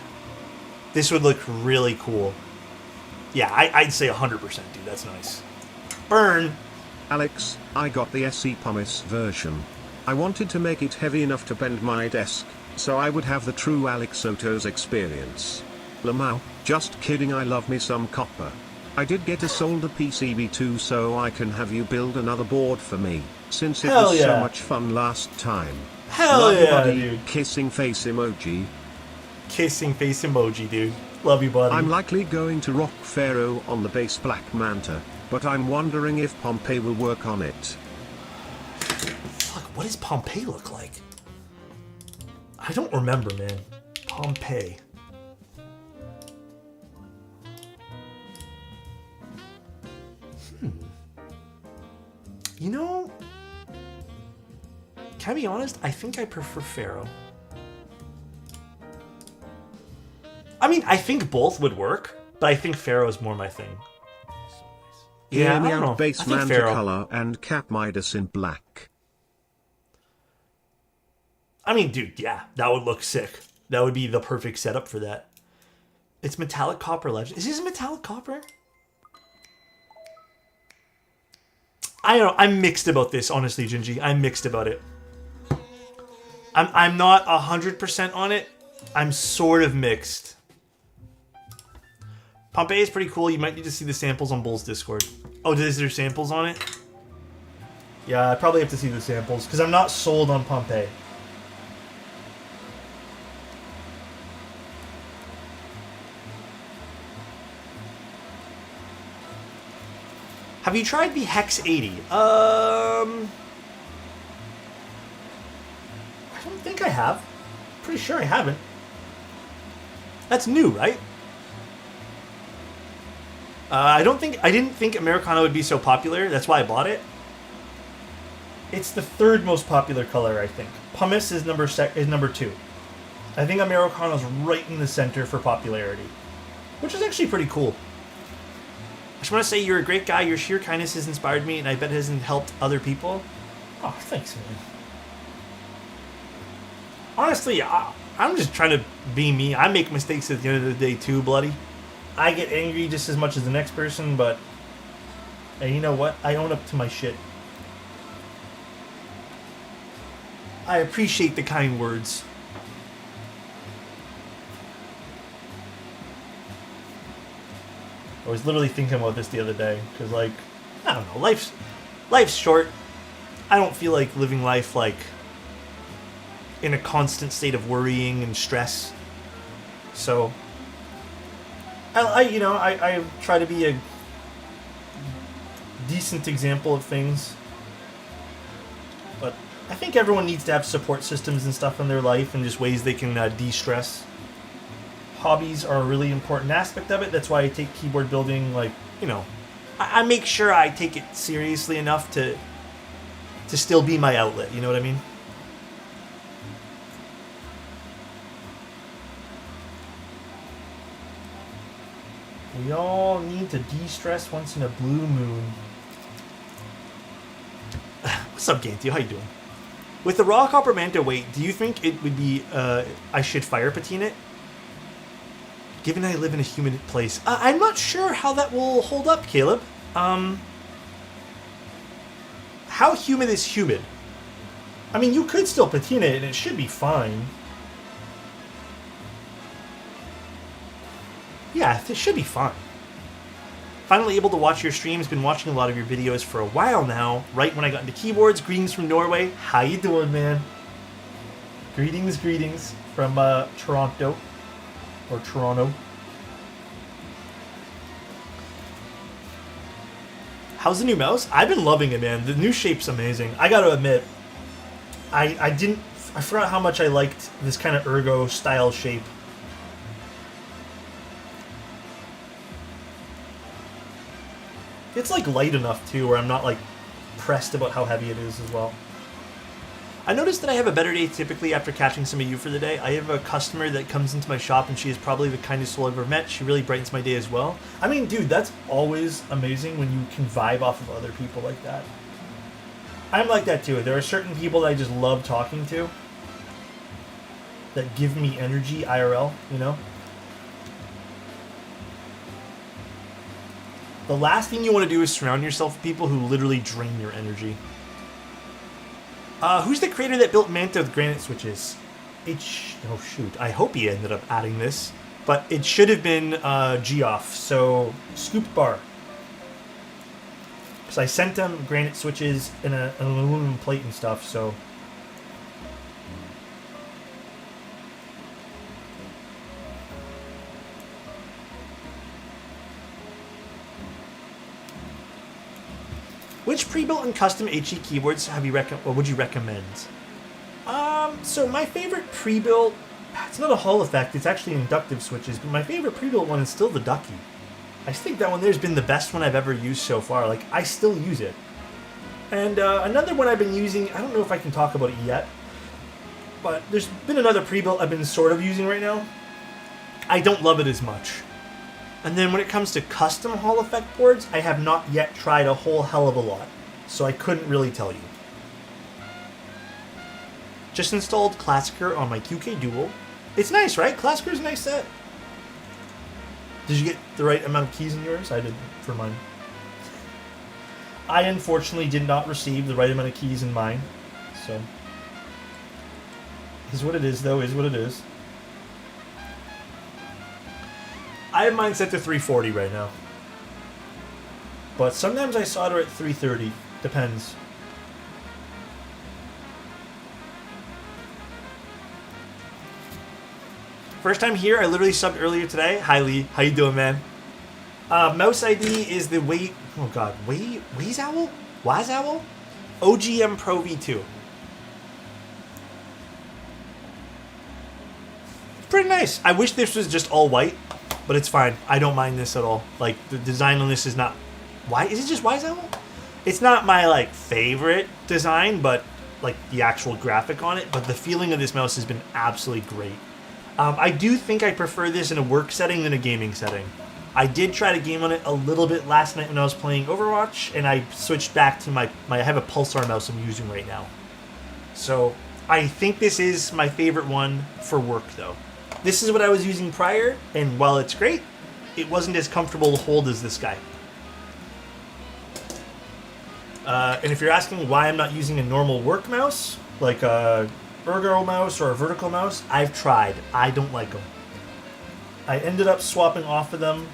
This would look really cool. Yeah, I'd say 100%, dude. That's nice. Burn! Alex, I got the SE Pumice version. I wanted to make it heavy enough to bend my desk, so I would have the true alexotos experience. Lamau, just kidding, I love me some copper. I did get a solder PCB too, so I can have you build another board for me, since it was so much fun last time. Hell love yeah, buddy, dude. Kissing face emoji. Kissing face emoji, dude. Love you, buddy. I'm likely going to rock Pharaoh on the base Black Manta, but I'm wondering if Pompeii will work on it. Fuck, what does Pompeii look like? I don't remember, man. Pompeii. You know, can I be honest? I think I prefer Pharaoh. I mean, I think both would work, but I think Pharaoh is more my thing. Yeah, I don't know. Base I think Manta Pharaoh. color and Cap Midas in black. I mean, dude, yeah, that would look sick. That would be the perfect setup for that. It's metallic copper legend. Is this metallic copper? I don't know. I'm mixed about this, honestly, Gingy. I'm mixed about it. I'm not 100% on it. I'm sort of mixed. Pompeii is pretty cool. You might need to see the samples on Bull's Discord. Oh, is there samples on it? Yeah, I probably have to see the samples, because I'm not sold on Pompeii. Have you tried the Hex 80? I don't think I have. Pretty sure I haven't. That's new, right? I didn't think Americano would be so popular. That's why I bought it. It's the third most popular color, I think. Pumice is number 2. I think Americano's right in the center for popularity, which is actually pretty cool. I just want to say you're a great guy. Your sheer kindness has inspired me, and I bet it has helped other people. Oh, thanks, man. Honestly, I'm just trying to be me. I make mistakes at the end of the day too, bloody. I get angry just as much as the next person, but hey, you know what? I own up to my shit. I appreciate the kind words. I was literally thinking about this the other day, because, like, I don't know, life's short. I don't feel like living life, like, in a constant state of worrying and stress. So, I try to be a decent example of things. But I think everyone needs to have support systems and stuff in their life and just ways they can de-stress. Hobbies are a really important aspect of it. That's why I take keyboard building, like, I make sure I take it seriously enough to still be my outlet, you know what I mean? We all need to de-stress once in a blue moon. What's up, Ganty? How you doing? With the raw copper manta weight, do you think it would be, I should fire patina it? Given I live in a humid place. I'm not sure how that will hold up, Caleb. How humid is humid? I mean, you could still patina it and it should be fine. Yeah, it should be fine. Finally able to watch your streams. Been watching a lot of your videos for a while now. Right when I got into keyboards. Greetings from Norway. How you doing, man? Greetings from Toronto. Or Toronto. How's the new mouse? I've been loving it, man. The new shape's amazing. I gotta admit, I forgot how much I liked this kind of ergo style shape. It's like light enough too, where I'm not like pressed about how heavy it is as well. I noticed that I have a better day typically after catching some of you for the day. I have a customer that comes into my shop and she is probably the kindest soul I've ever met. She really brightens my day as well. I mean, dude, that's always amazing when you can vibe off of other people like that. I'm like that too. There are certain people that I just love talking to that give me energy IRL, you know? The last thing you want to do is surround yourself with people who literally drain your energy. Who's the creator that built Manta with granite switches? Oh shoot, I hope he ended up adding this. But it should have been Geoff, so Scoop Bar. Because I sent him granite switches and an aluminum plate and stuff, so... Which pre-built and custom HE keyboards have you would you recommend? So my favorite pre-built, it's not a Hall effect, it's actually inductive switches, but my favorite pre-built one is still the Ducky. I think that one there's been the best one I've ever used so far. Like, I still use it. And another one I've been using, I don't know if I can talk about it yet, but there's been another pre-built I've been sort of using right now. I don't love it as much. And then when it comes to custom Hall effect boards, I have not yet tried a whole hell of a lot, so I couldn't really tell you. Just installed Classicer on my QK Dual. It's nice, right? Classicer's a nice set. Did you get the right amount of keys in yours? I did for mine. I unfortunately did not receive the right amount of keys in mine, so... Is what it is, though, is what it is. I have mine set to 340 right now. But sometimes I solder at 330. Depends. First time here, I literally subbed earlier today. Hi Lee, how you doing, man? Mouse ID is the Wazowl? OGM Pro V2. Pretty nice. I wish this was just all white. But it's fine. I don't mind this at all. Like, the design on this is not... Why? Is it just Wazowl? It's not my, like, favorite design, but, like, the actual graphic on it. But the feeling of this mouse has been absolutely great. I do think I prefer this in a work setting than a gaming setting. I did try to game on it a little bit last night when I was playing Overwatch, and I switched back to my I have a Pulsar mouse I'm using right now. So I think this is my favorite one for work, though. This is what I was using prior, and while it's great, it wasn't as comfortable to hold as this guy. And if you're asking why I'm not using a normal work mouse, like a ergo mouse or a vertical mouse, I've tried. I don't like them. I ended up swapping off of them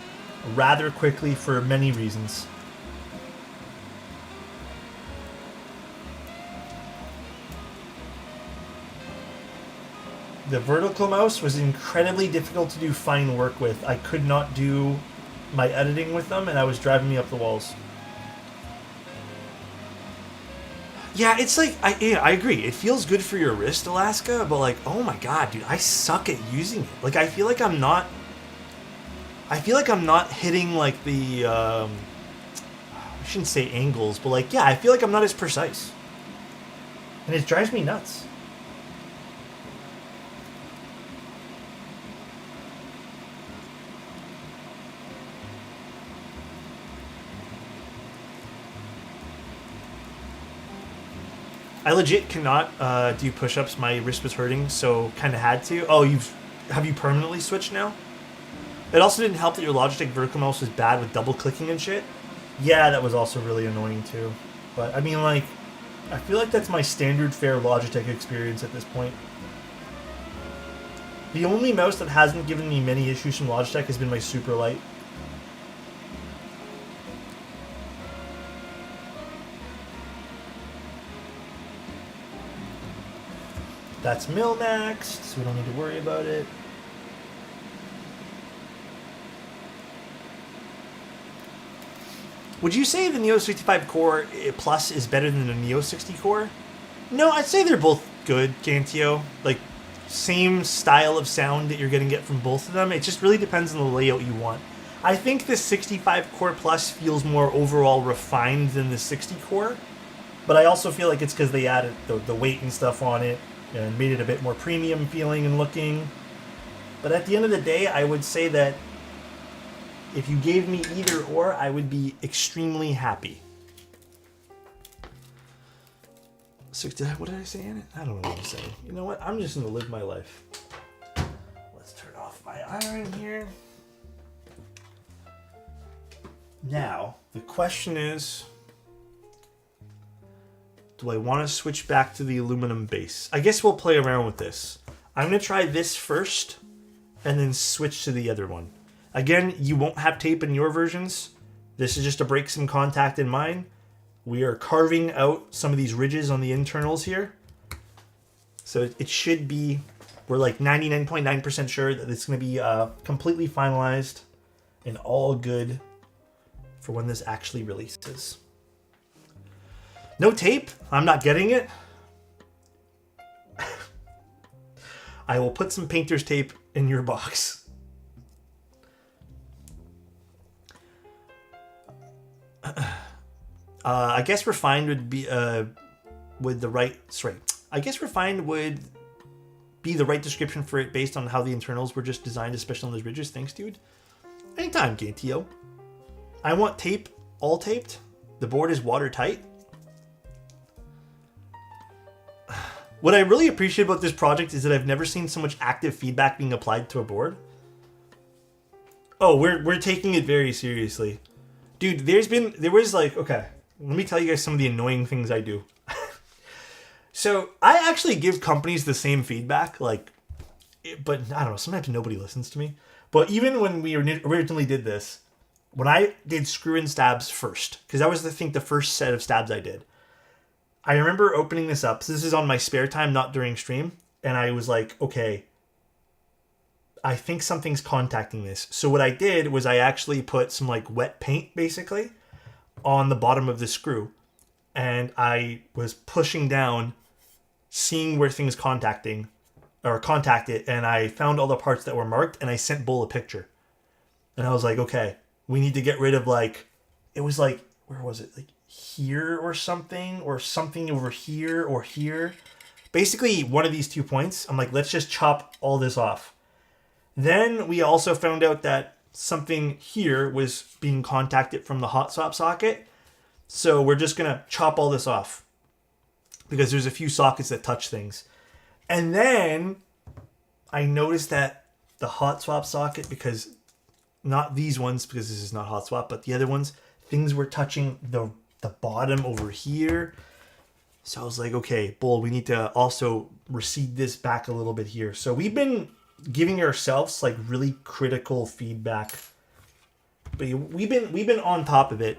rather quickly for many reasons. The vertical mouse was incredibly difficult to do fine work with. I could not do my editing with them, and I was driving me up the walls. Yeah, it's like, I agree. It feels good for your wrist, Alaska, but like, oh my god, dude, I suck at using it. Like, I feel like I'm not hitting like the, I shouldn't say angles, but like, yeah, I feel like I'm not as precise. And it drives me nuts. I legit cannot do push-ups. My wrist was hurting, so kind of had to. Oh, have you permanently switched now? It also didn't help that your Logitech vertical mouse was bad with double clicking and shit. Yeah, that was also really annoying too. But I mean, like, I feel like that's my standard fare Logitech experience at this point. The only mouse that hasn't given me many issues from Logitech has been my Superlight. That's mil-maxed, so we don't need to worry about it. Would you say the Neo 65 Core Plus is better than the Neo 60 Core? No, I'd say they're both good, Gantio. Like, same style of sound that you're going to get from both of them. It just really depends on the layout you want. I think the 65 Core Plus feels more overall refined than the 60 Core, but I also feel like it's because they added the weight and stuff on it and made it a bit more premium feeling and looking. But at the end of the day, I would say that if you gave me either or, I would be extremely happy. What did I say in it? I don't know what to say. You know what? I'm just going to live my life. Let's turn off my iron here. Now, the question is, do I want to switch back to the aluminum base? I guess we'll play around with this. I'm going to try this first and then switch to the other one. Again, you won't have tape in your versions. This is just to break some contact in mine. We are carving out some of these ridges on the internals here. So it should be, we're like 99.9% sure that it's going to be completely finalized and all good for when this actually releases. No tape. I'm not getting it. I will put some painter's tape in your box. I guess refined would be with the right. Sorry, I guess refined would be the right description for it based on how the internals were just designed, especially on those ridges. Thanks, dude. Anytime, Gantio. I want tape, all taped. The board is watertight. What I really appreciate about this project is that I've never seen so much active feedback being applied to a board. Oh, we're taking it very seriously. Dude, there was like, okay, let me tell you guys some of the annoying things I do. So I actually give companies the same feedback, like, but I don't know, sometimes nobody listens to me. But even when we originally did this, when I did screw-in stabs first, because that was, I think, the first set of stabs I did, I remember opening this up. So this is on my spare time, not during stream. And I was like, okay, I think something's contacting this. So what I did was I actually put some like wet paint basically on the bottom of the screw. And I was pushing down, seeing where things contact it. And I found all the parts that were marked and I sent Bull a picture. And I was like, okay, we need to get rid of like, it was like, where was it? Like here or something over here or here. Basically one of these 2 points. I'm like, let's just chop all this off. Then we also found out that something here was being contacted from the hot swap socket. So we're just going to chop all this off because there's a few sockets that touch things. And then I noticed that the hot swap socket, because not these ones, because this is not hot swap, but the other ones, things were touching the bottom over here. So I was like, okay, Bull, we need to also recede this back a little bit here. So we've been giving ourselves like really critical feedback, but we've been on top of it.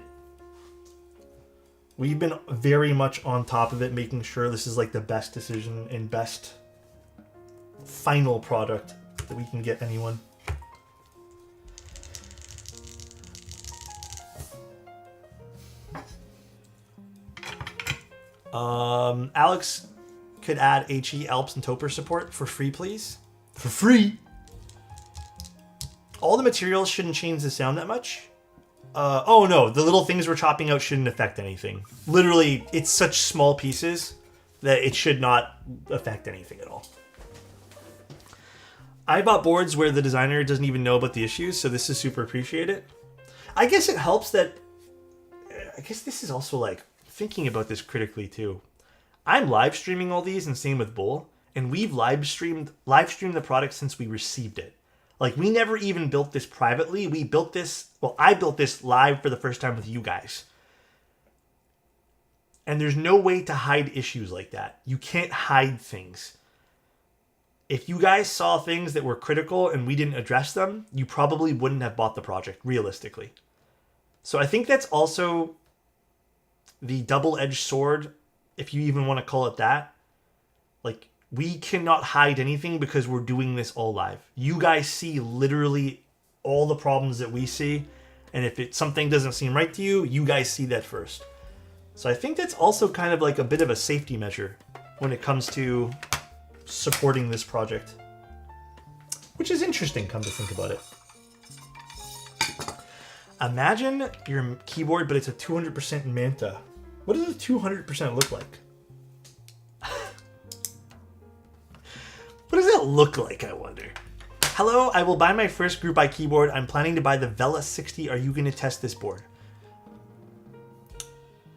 We've been very much on top of it, making sure this is like the best decision and best final product that we can get anyone. Alex could add HE, Alps, and Topper support for free, please. For free. All the materials shouldn't change the sound that much. Oh no, the little things we're chopping out shouldn't affect anything. Literally, it's such small pieces that it should not affect anything at all. I bought boards where the designer doesn't even know about the issues, so this is super appreciated. I guess it helps that... I guess this is also like thinking about this critically too. I'm live streaming all these, and same with Bull, and we've live streamed the product since we received it. Like, we never even built this privately. We built this, well, I built this live for the first time with you guys. And there's no way to hide issues like that. You can't hide things. If you guys saw things that were critical and we didn't address them, you probably wouldn't have bought the project, realistically. So I think that's also the double-edged sword, if you even want to call it that. Like, we cannot hide anything because we're doing this all live. You guys see literally all the problems that we see, and if something doesn't seem right to you, you guys see that first. So I think that's also kind of like a bit of a safety measure when it comes to supporting this project. Which is interesting, come to think about it. Imagine your keyboard, but it's a 200% Manta. What does a 200% look like? What does that look like, I wonder? Hello, I will buy my first Group I keyboard. I'm planning to buy the Vela 60. Are you going to test this board?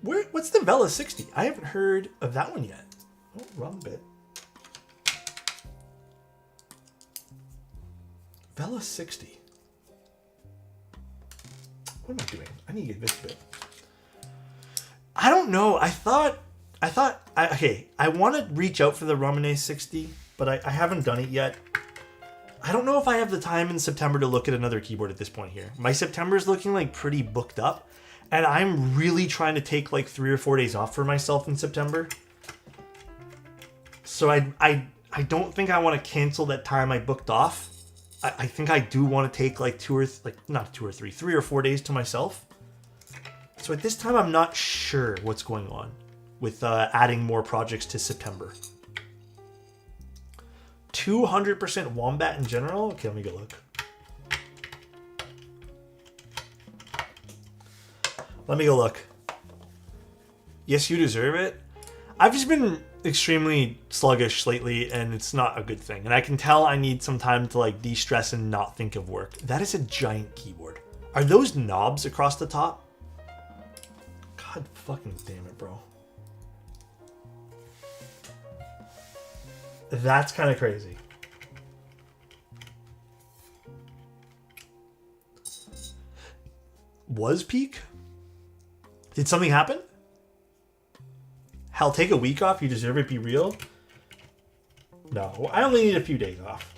What's the Vela 60? I haven't heard of that one yet. Oh, wrong bit. Vela 60. What am I doing? I need to get this bit. I don't know. Okay, I want to reach out for the Romane 60, but I haven't done it yet. I don't know if I have the time in September to look at another keyboard at this point here. My September is looking like pretty booked up, and I'm really trying to take like 3 or 4 days off for myself in September. So I don't think I want to cancel that time I booked off. I think I do want to take like 3 or 4 days to myself. So at this time, I'm not sure what's going on with adding more projects to September. 200% Wombat in general? Okay, let me go look. Let me go look. Yes, you deserve it. I've just been extremely sluggish lately, and it's not a good thing. And I can tell I need some time to like de-stress and not think of work. That is a giant keyboard. Are those knobs across the top? God fucking damn it, bro. That's kind of crazy. Was peak? Did something happen? Hell, take a week off. You deserve it. Be real. No, I only need a few days off.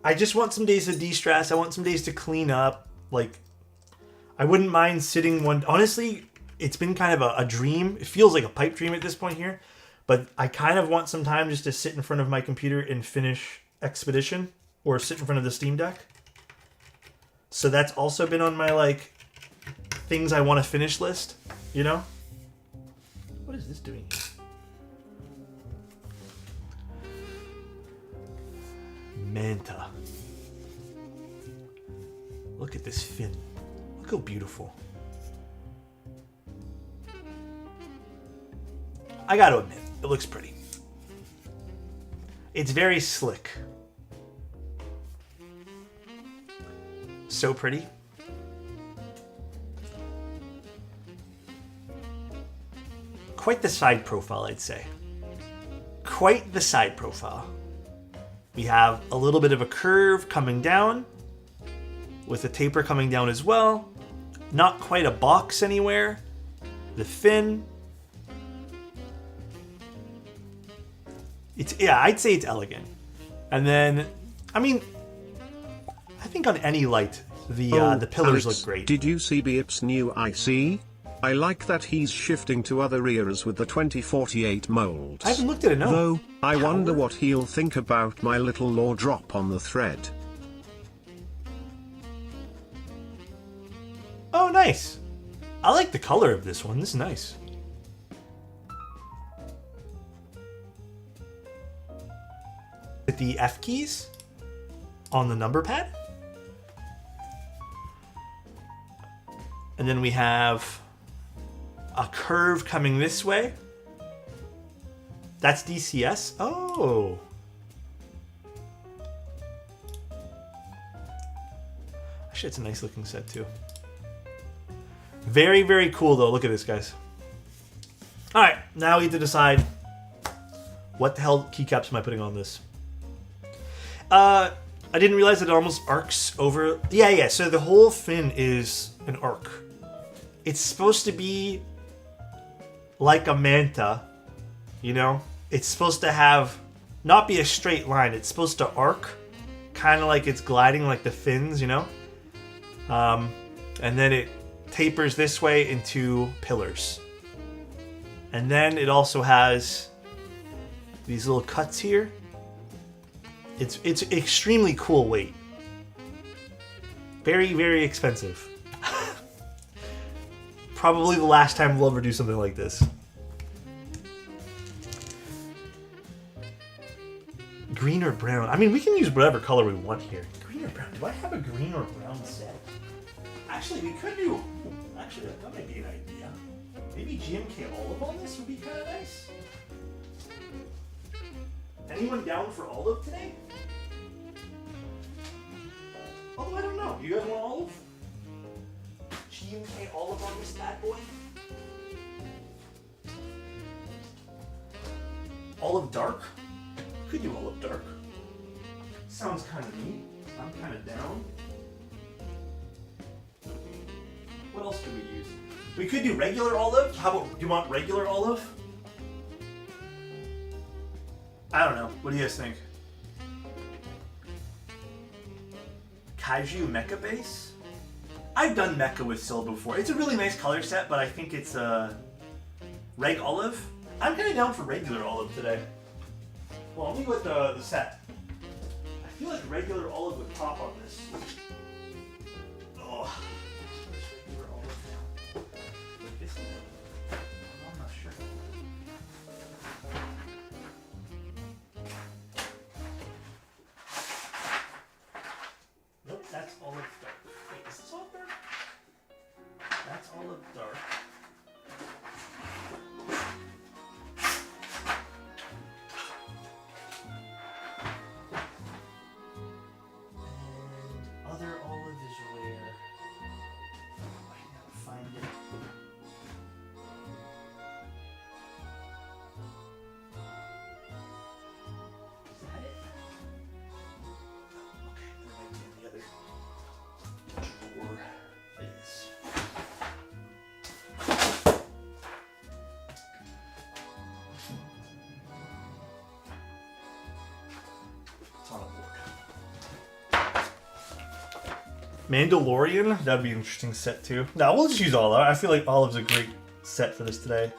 I just want some days to de-stress. I want some days to clean up. Like, I wouldn't mind sitting one... Honestly, it's been kind of a dream. It feels like a pipe dream at this point here. But I kind of want some time just to sit in front of my computer and finish Expedition. Or sit in front of the Steam Deck. So that's also been on my, like, things I want to finish list. You know? What is this doing here? Manta. Look at this fin. Look how beautiful. I gotta admit, it looks pretty. It's very slick. So pretty. Quite the side profile, I'd say. Quite the side profile. We have a little bit of a curve coming down, with a taper coming down as well. Not quite a box anywhere. The fin. Yeah, I'd say it's elegant. And then, I mean, I think on any light, the pillars Alex, look great. Did you see Beep's new IC? I like that he's shifting to other eras with the 2048 molds. I haven't looked at it, no. Though, I wonder what he'll think about my little lore drop on the thread. Oh, nice. I like the color of this one. This is nice. With the F keys on the number pad. And then we have a curve coming this way. That's DCS. Oh. Actually, it's a nice looking set too. Very, very cool though. Look at this, guys. All right, now we have to decide what the hell keycaps am I putting on this. I didn't realize that it almost arcs over. Yeah. So the whole fin is an arc. It's supposed to be like a manta, you know? It's supposed to have, not be a straight line. It's supposed to arc, kind of like it's gliding like the fins, you know? And then it tapers this way into pillars. And then it also has these little cuts here. It's extremely cool weight. Very, very expensive. Probably the last time we'll ever do something like this. Green or brown? I mean, we can use whatever color we want here. Green or brown? Do I have a green or brown set? Actually, we could do... Actually, that might be an idea. Maybe GMK Olive on this would be kind of nice. Anyone down for olive today? Although I don't know. You guys want olive? GMK Olive on this bad boy? Olive dark? Could do olive dark. Sounds kind of neat. I'm kind of down. What else could we use? We could do regular olive. How about, do you want regular olive? I don't know. What do you guys think? Kaiju Mecha base? I've done Mecha with Silva before. It's a really nice color set, but I think it's reg olive. I'm kind of down for regular olive today. Well, let me go with the set. I feel like regular olive would pop on this. Oh. Regular olive now. Like this now. I'm not sure. Nope, that's olive dark. Wait, is this olive dark? That's olive dark. And other olive is where I gotta find it. Is that it? Okay, there might be in the other drawer. Is. It's on a board. Mandalorian? That'd be an interesting set too. No, we'll just use olive. I feel like olive's a great set for this today.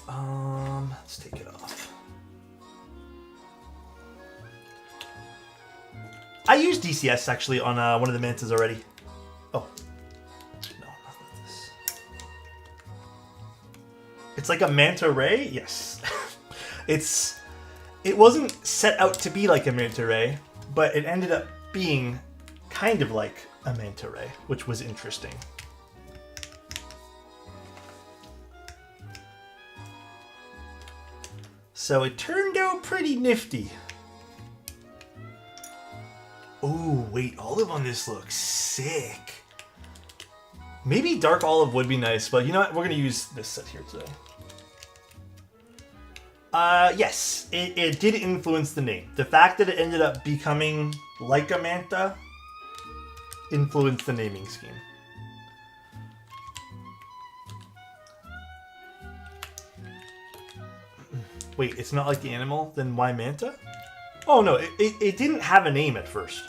Let's take it off. I used DCS actually on one of the mantas already. Oh. No, not like this. It's like a manta ray? Yes. It wasn't set out to be like a manta ray, but it ended up being kind of like a manta ray, which was interesting. So it turned out pretty nifty. Oh, wait, olive on this looks sick. Maybe dark olive would be nice, but you know what? We're going to use this set here today. Yes, it did influence the name. The fact that it ended up becoming like a manta influenced the naming scheme. Wait, it's not like the animal? Then why manta? Oh no, it didn't have a name at first.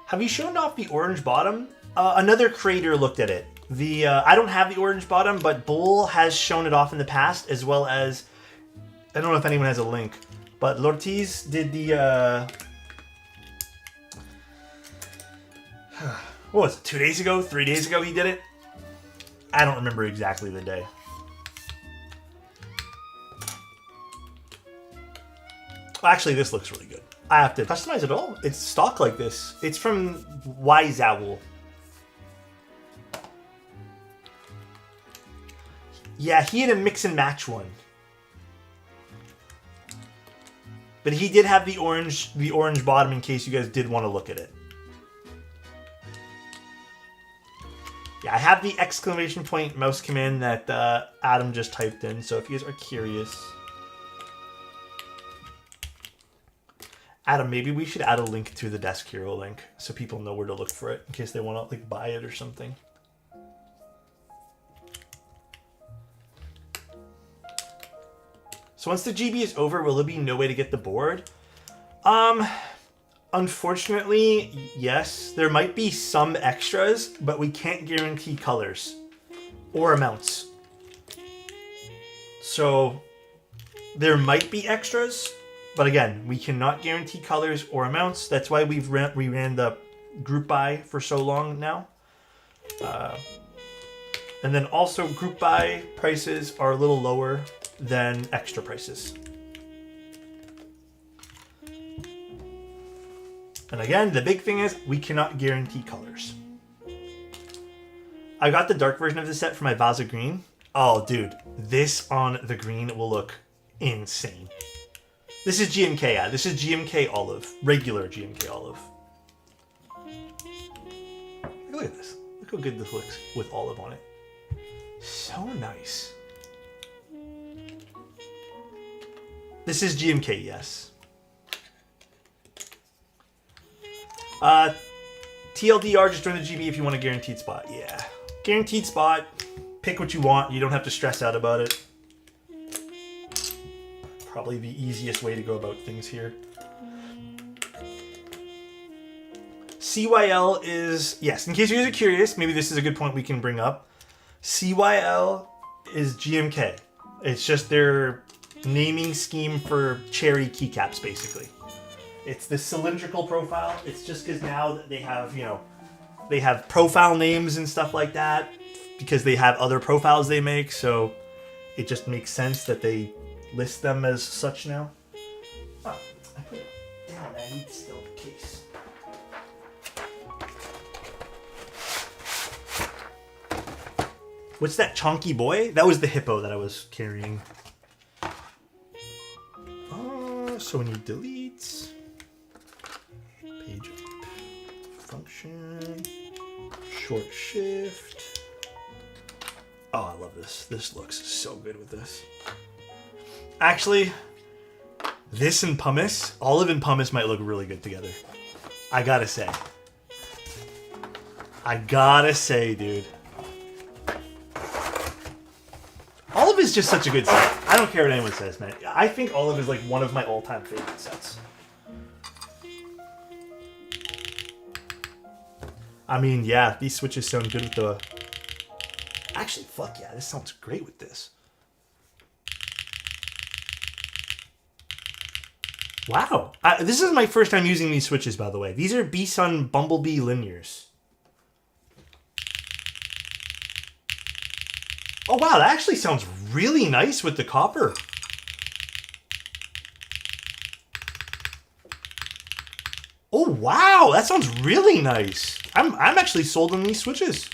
Have you shown off the orange bottom? Another creator looked at it. I don't have the orange bottom, but Bull has shown it off in the past, as well as, I don't know if anyone has a link, but Lortiz did the, what was it, 2 days ago, 3 days ago he did it? I don't remember exactly the day. Actually, this looks really good. I have to customize it all. It's stock like this. It's from Wise Owl. Yeah, he had a mix and match one. But he did have the orange bottom in case you guys did want to look at it. Yeah, I have the exclamation point mouse command that Adam just typed in, so if you guys are curious. Adam, maybe we should add a link to the Desk Hero link so people know where to look for it in case they want to like buy it or something. So once the GB is over, will there be no way to get the board? Unfortunately, yes. There might be some extras, but we can't guarantee colors or amounts. So there might be extras, but again, we cannot guarantee colors or amounts. That's why we ran the group buy for so long now. And then also group buy prices are a little lower than extra prices. And again, the big thing is we cannot guarantee colors. I got the dark version of the set for my Vaza green. Oh, dude, this on the green will look insane. This is GMK, yeah. This is GMK olive. Regular GMK olive. Look at this. Look how good this looks with olive on it. So nice. This is GMK, yes. TLDR, just join the GB if you want a guaranteed spot. Yeah. Guaranteed spot. Pick what you want. You don't have to stress out about it. Probably the easiest way to go about things here. CYL is, yes, in case you guys are curious, maybe this is a good point we can bring up. CYL is GMK. It's just their naming scheme for cherry keycaps, basically. It's the cylindrical profile. It's just because now that they have, you know, they have profile names and stuff like that because they have other profiles they make, so it just makes sense that they list them as such now. Oh, I put it down. I need still the case. What's that chonky boy? That was the hippo that I was carrying. So we need deletes. Page up. Function. Short shift. Oh, I love this. This looks so good with this. Actually, this and pumice, olive and pumice might look really good together. I gotta say. Dude. Olive is just such a good set. I don't care what anyone says, man. I think Olive is like one of my all-time favorite sets. I mean, yeah, these switches sound good with the... Actually, fuck yeah, this sounds great with this. Wow. This is my first time using these switches, by the way. These are B-Sun Bumblebee linears. Oh, wow, that actually sounds really nice with the copper. Oh, wow, that sounds really nice. I'm actually sold on these switches.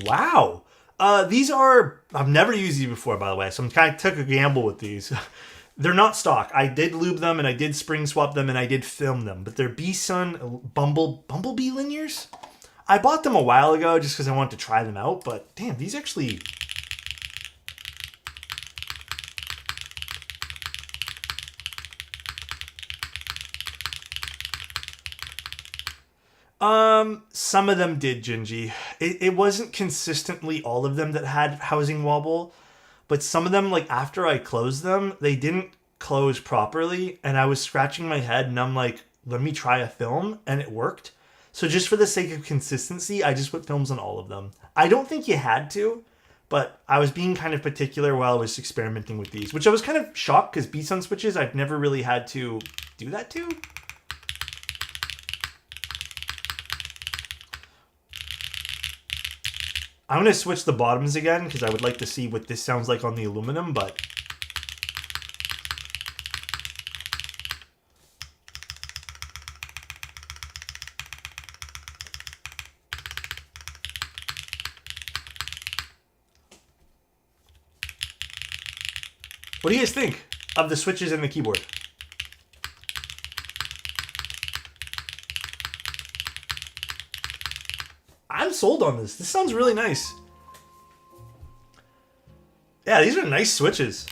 Wow. These are, I've never used these before, by the way, so I'm kind of took a gamble with these. They're not stock. I did lube them, and I did spring swap them, and I did film them, but they're B-Sun Bumblebee linears? I bought them a while ago just because I wanted to try them out, but damn, these actually... Some of them did, Gingy. It wasn't consistently all of them that had housing wobble, but some of them, like, after I closed them, they didn't close properly, and I was scratching my head, and I'm like, let me try a film, and it worked. So just for the sake of consistency, I just put films on all of them. I don't think you had to, but I was being kind of particular while I was experimenting with these, which I was kind of shocked, because B-Sun switches, I've never really had to do that to. I'm going to switch the bottoms again because I would like to see what this sounds like on the aluminum, but... What do you guys think of the switches and the keyboard? I'm sold on this. This sounds really nice. Yeah, these are nice switches.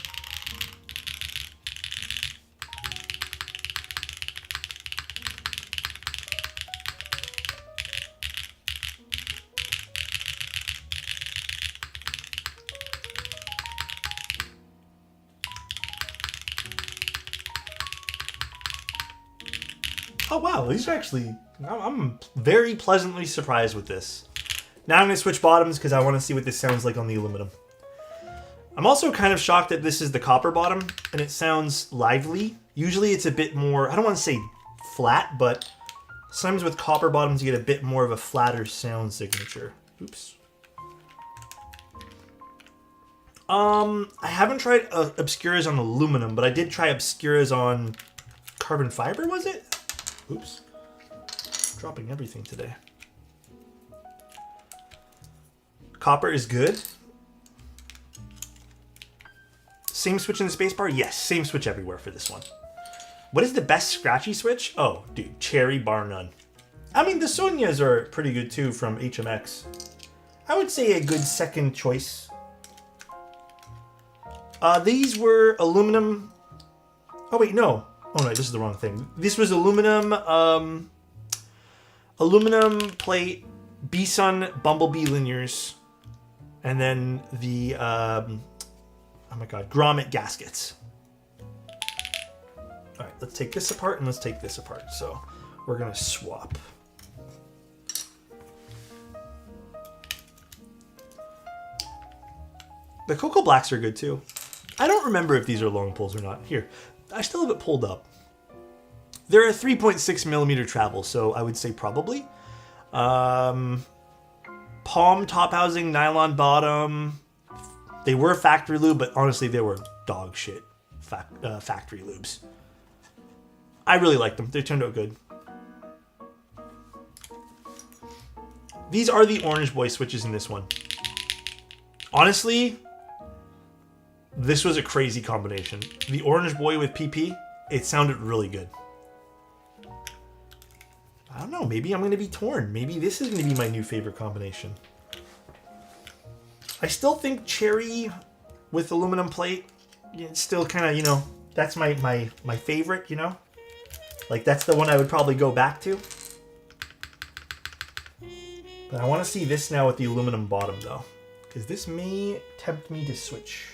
Oh wow, these are actually... I'm very pleasantly surprised with this. Now I'm going to switch bottoms because I want to see what this sounds like on the aluminum. I'm also kind of shocked that this is the copper bottom and it sounds lively. Usually it's a bit more, I don't want to say flat, but sometimes with copper bottoms you get a bit more of a flatter sound signature. Oops. I haven't tried Obscuras on aluminum, but I did try Obscuras on carbon fiber, was it? Oops. Dropping everything today. Copper is good. Same switch in the spacebar? Yes, same switch everywhere for this one. What is the best scratchy switch? Oh, dude, Cherry bar none. I mean, the Sonyas are pretty good too from HMX. I would say a good second choice. These were aluminum. Oh wait, no. Oh no, this is the wrong thing. This was aluminum, aluminum plate, B-Sun Bumblebee linears, and then the, oh my god, grommet gaskets. Alright, let's take this apart and let's take this apart. So, we're gonna swap. The Cocoa Blacks are good too. I don't remember if these are long pulls or not. Here, I still have it pulled up. They're a 3.6 millimeter travel, so I would say probably. Palm top housing, nylon bottom. They were factory lube, but honestly, they were dog shit factory lubes. I really like them. They turned out good. These are the Orange Boy switches in this one. Honestly, this was a crazy combination. The Orange Boy with PP, it sounded really good. I don't know, maybe I'm going to be torn. Maybe this is going to be my new favorite combination. I still think Cherry with aluminum plate, it's still kind of, you know, that's my favorite, you know? Like, that's the one I would probably go back to. But I want to see this now with the aluminum bottom, though. Because this may tempt me to switch.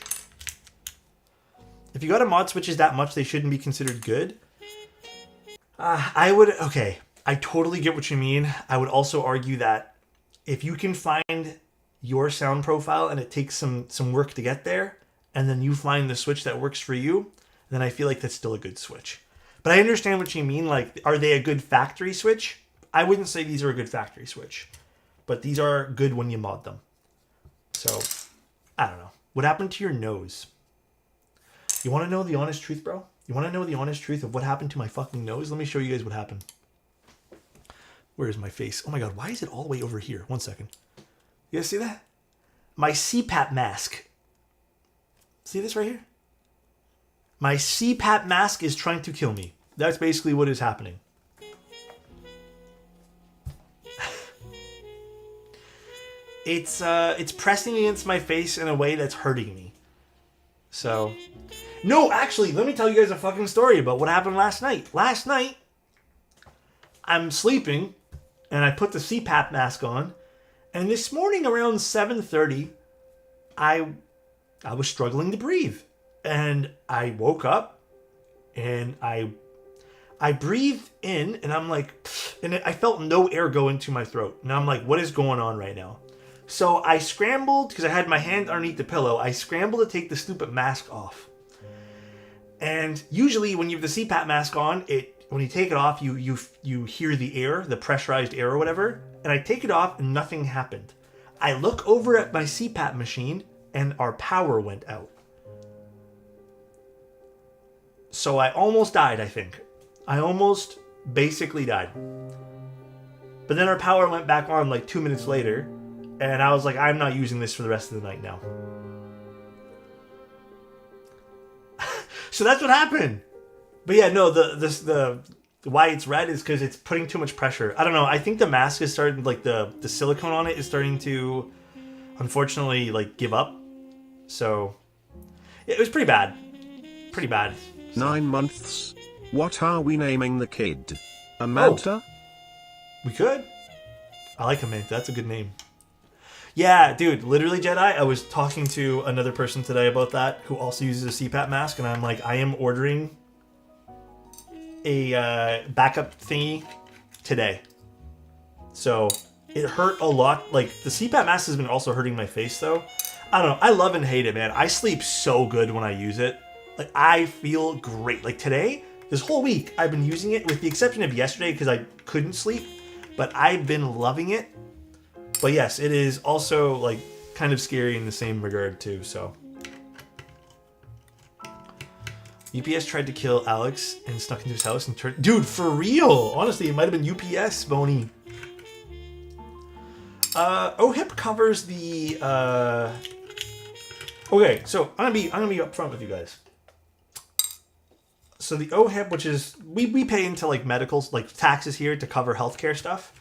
If you got a mod switches that much, they shouldn't be considered good. Okay, I totally get what you mean. I would also argue that if you can find your sound profile and it takes some work to get there, and then you find the switch that works for you, then I feel like that's still a good switch. But I understand what you mean. Like, are they a good factory switch? I wouldn't say these are a good factory switch. But these are good when you mod them. So, I don't know. What happened to your nose? You want to know the honest truth, bro? You want to know the honest truth of what happened to my fucking nose? Let me show you guys what happened. Where is my face? Oh my god, why is it all the way over here? 1 second. You guys see that? My CPAP mask. See this right here? My CPAP mask is trying to kill me. That's basically what is happening. It's pressing against my face in a way that's hurting me. So, no, actually, let me tell you guys a fucking story about what happened last night. Last night, I'm sleeping, and I put the CPAP mask on, and this morning around 7:30, I was struggling to breathe, and I woke up, and I breathed in, and I'm like, and I felt no air go into my throat, and I'm like, what is going on right now? So I scrambled, because I had my hand underneath the pillow, I scrambled to take the stupid mask off. And usually when you have the CPAP mask on, when you take it off, you hear the air, the pressurized air or whatever. And I take it off and nothing happened. I look over at my CPAP machine and our power went out. So I almost died, I think. I almost basically died. But then our power went back on like 2 minutes later. And I was like, I'm not using this for the rest of the night now. So that's what happened. But yeah, no, the why it's red is because it's putting too much pressure. I don't know. I think the mask is starting, like the silicone on it is starting to, unfortunately, like give up. So yeah, it was pretty bad. Pretty bad. So. 9 months. What are we naming the kid? A Manta? Oh, we could. I like a Manta. That's a good name. Yeah, dude, literally, Jedi, I was talking to another person today about that who also uses a CPAP mask, and I'm like, I am ordering a backup thingy today. So, it hurt a lot. Like, the CPAP mask has been also hurting my face, though. I don't know. I love and hate it, man. I sleep so good when I use it. Like, I feel great. Like, today, this whole week, I've been using it, with the exception of yesterday, because I couldn't sleep. But I've been loving it. But yes, it is also like kind of scary in the same regard too, so. UPS tried to kill Alex and snuck into his house and turned... Dude, for real! Honestly, it might have been UPS, Boney. OHIP covers the... Okay, so I'm gonna be upfront with you guys. So the OHIP, which is... We pay into like medicals, like taxes here to cover healthcare stuff.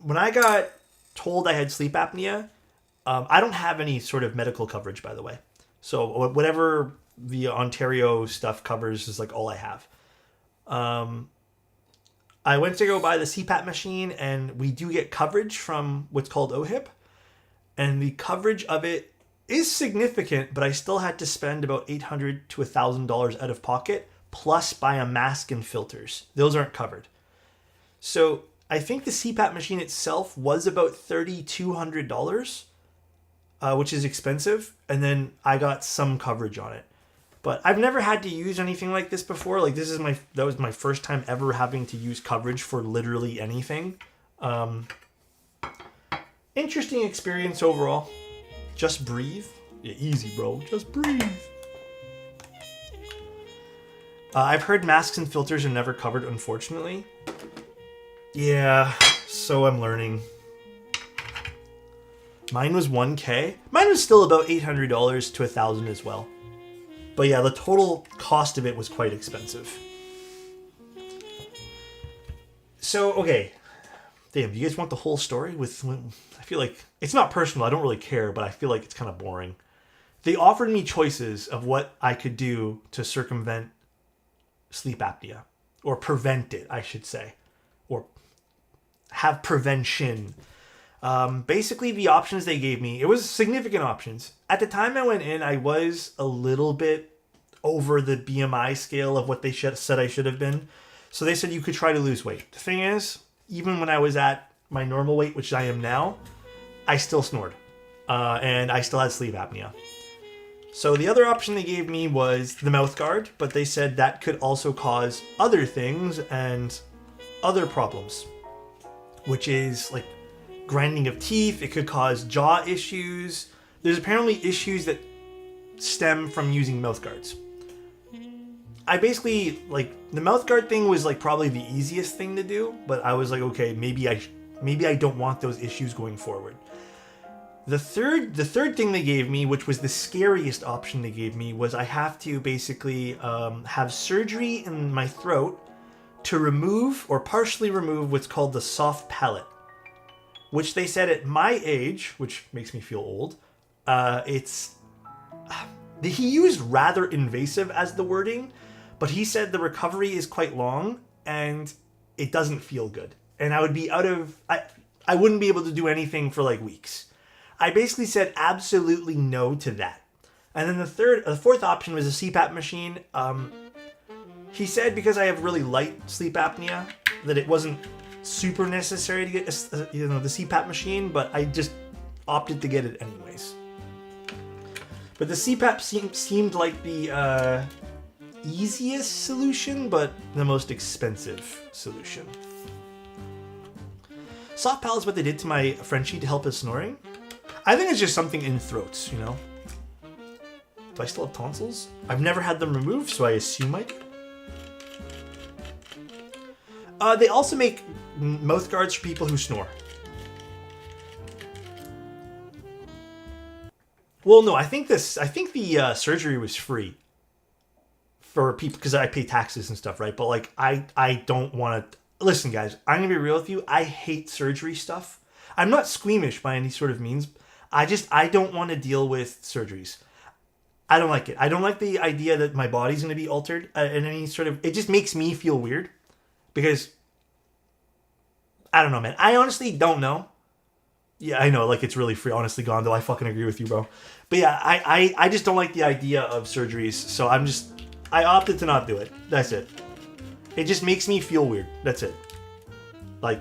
When I got told I had sleep apnea, I don't have any sort of medical coverage, by the way. So whatever the Ontario stuff covers is like all I have. I went to go buy the CPAP machine, and we do get coverage from what's called OHIP. And the coverage of it is significant, but I still had to spend about $800 to $1,000 out of pocket, plus buy a mask and filters. Those aren't covered. So I think the CPAP machine itself was about $3,200, which is expensive. And then I got some coverage on it. But I've never had to use anything like this before. Like that was my first time ever having to use coverage for literally anything. Interesting experience overall. Just breathe. Yeah, easy, bro. Just breathe. I've heard masks and filters are never covered, unfortunately. Yeah, so I'm learning. Mine was $1,000. Mine was still about $800 to $1,000 as well. But yeah, the total cost of it was quite expensive. So, okay. Damn, do you guys want the whole story? I feel like it's not personal. I don't really care, but I feel like it's kind of boring. They offered me choices of what I could do to circumvent sleep apnea. Or prevent it, I should say. Or have prevention. Basically, the options they gave me, it was significant options. At the time I went in, I was a little bit over the BMI scale of what they said I should have been. So they said you could try to lose weight. The thing is, even when I was at my normal weight, which I am now, I still snored. And I still had sleep apnea. So the other option they gave me was the mouth guard, but they said that could also cause other things and other problems, which is like grinding of teeth. It could cause jaw issues. There's apparently issues that stem from using mouth guards. I basically, like, the mouth guard thing was like probably the easiest thing to do, but I was like, okay, maybe Maybe I don't want those issues going forward. The third thing they gave me, which was the scariest option they gave me, was I have to basically have surgery in my throat to remove or partially remove what's called the soft palate, which they said at my age, which makes me feel old, he used rather invasive as the wording, but he said the recovery is quite long and it doesn't feel good. And I would be I wouldn't be able to do anything for like weeks. I basically said absolutely no to that. And then the fourth option was a CPAP machine. He said because I have really light sleep apnea that it wasn't super necessary to get the CPAP machine, but I just opted to get it anyways. But the CPAP seemed like the easiest solution, but the most expensive solution. Soft palate is what they did to my Frenchie to help his snoring. I think it's just something in throats, you know? Do I still have tonsils? I've never had them removed, so I assume I do. They also make mouth guards for people who snore. Well, no, I think the surgery was free for people because I pay taxes and stuff, right? But like, I don't want to. Listen, guys, I'm gonna be real with you. I hate surgery stuff. I'm not squeamish by any sort of means. I don't want to deal with surgeries. I don't like it. I don't like the idea that my body's going to be altered in any sort of... It just makes me feel weird. Because... I don't know, man. I honestly don't know. Yeah, I know, like, it's really free. Honestly, Gondo, I fucking agree with you, bro. But yeah, I just don't like the idea of surgeries. So I opted to not do it. That's it. It just makes me feel weird. That's it. Like...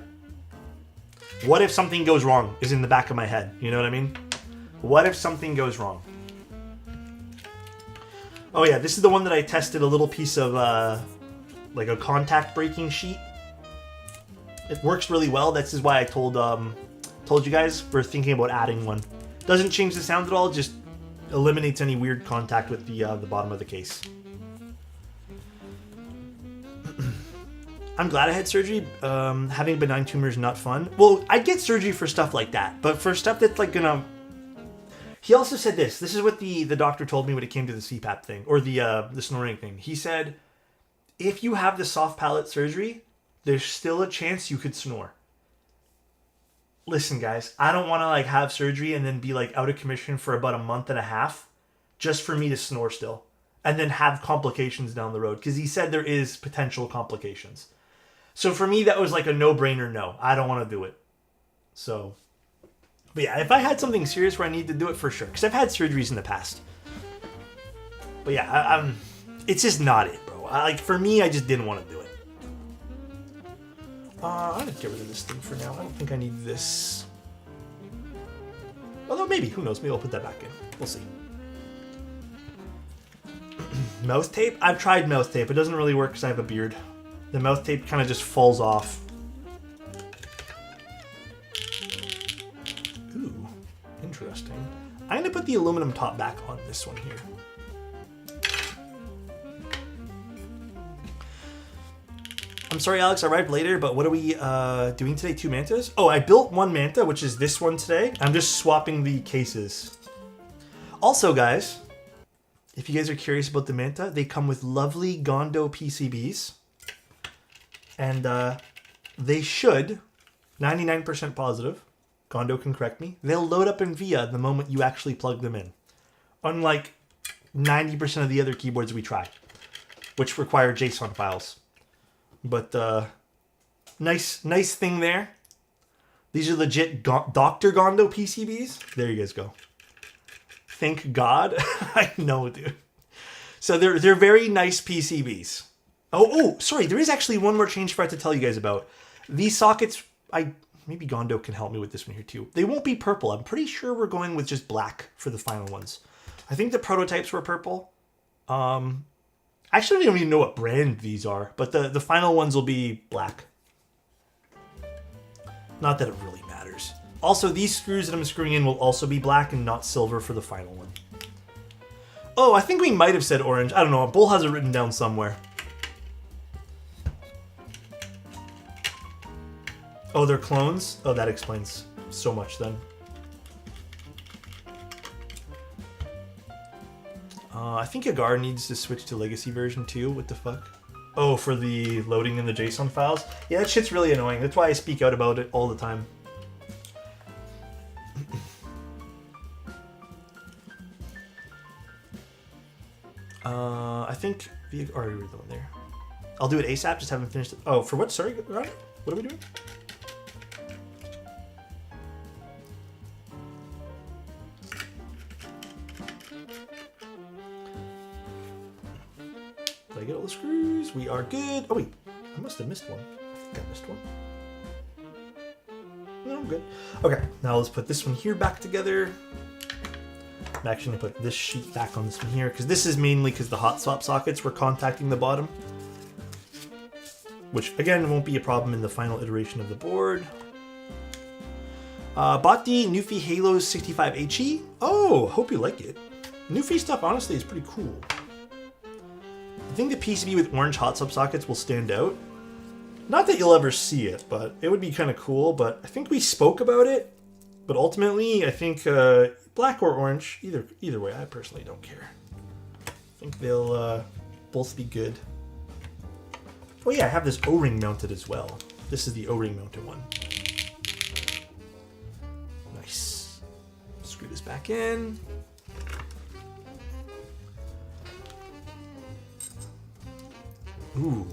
What if something goes wrong is in the back of my head. You know what I mean? What if something goes wrong? Oh yeah, this is the one that I tested a little piece of like a contact breaking sheet. It works really well. This is why I told you guys we're thinking about adding one. Doesn't change the sound at all, just eliminates any weird contact with the bottom of the case. I'm glad I had surgery. Having a benign tumor is not fun. Well, I get surgery for stuff like that, but for stuff that's like gonna... He also said this. This is what the doctor told me when it came to the CPAP thing, or the snoring thing. He said, if you have the soft palate surgery, there's still a chance you could snore. Listen, guys, I don't want to like have surgery and then be like out of commission for about a month and a half just for me to snore still and then have complications down the road, because he said there is potential complications. So for me, that was like a no-brainer no. I don't want to do it. So, but yeah, if I had something serious where I need to do it, for sure. Because I've had surgeries in the past. But yeah, it's just not it, bro. For me, I just didn't want to do it. I'm going to get rid of this thing for now. I don't think I need this. Although maybe, who knows? Maybe I'll put that back in. We'll see. Mouth tape? I've tried mouth tape. It doesn't really work because I have a beard. The mouth tape kind of just falls off. Ooh, interesting. I'm going to put the aluminum top back on this one here. I'm sorry, Alex, I arrived later, but what are we doing today? 2 mantas? Oh, I built one manta, which is this one today. I'm just swapping the cases. Also, guys, if you guys are curious about the manta, they come with lovely Gondo PCBs. And they should, 99% positive, Gondo can correct me, they'll load up in VIA the moment you actually plug them in. Unlike 90% of the other keyboards we try, which require JSON files. But nice thing there. These are legit Dr. Gondo PCBs. There you guys go. Thank God. I know, dude. So they're very nice PCBs. Oh, sorry. There is actually one more change I forgot to tell you guys about. These sockets, maybe Gondo can help me with this one here too. They won't be purple. I'm pretty sure we're going with just black for the final ones. I think the prototypes were purple. I actually don't even know what brand these are, but the final ones will be black. Not that it really matters. Also, these screws that I'm screwing in will also be black and not silver for the final one. Oh, I think we might have said orange. I don't know. Bull has it written down somewhere. Oh, they're clones? Oh, that explains so much then. I think Agar needs to switch to Legacy version too. What the fuck? Oh, for the loading in the JSON files? Yeah, that shit's really annoying. That's why I speak out about it all the time. I think... Oh, you were the one there. I'll do it ASAP, just haven't finished it. Oh, for what? Sorry, Ryan? What are we doing? Did I get all the screws? We are good. Oh, wait. I must have missed one. I think I missed one. No, I'm good. Okay, now let's put this one here back together. I'm actually going to put this sheet back on this one here, because this is mainly because the hot swap sockets were contacting the bottom. Which, again, won't be a problem in the final iteration of the board. Bought the Newfie Halos 65HE. Oh, hope you like it. Newfie stuff, honestly, is pretty cool. I think the PCB with orange hot swap sockets will stand out. Not that you'll ever see it, but it would be kind of cool. But I think we spoke about it. But ultimately, I think black or orange, either way, I personally don't care. I think they'll both be good. Oh yeah, I have this O-ring mounted as well. This is the O-ring mounted one. Nice. Screw this back in. Ooh,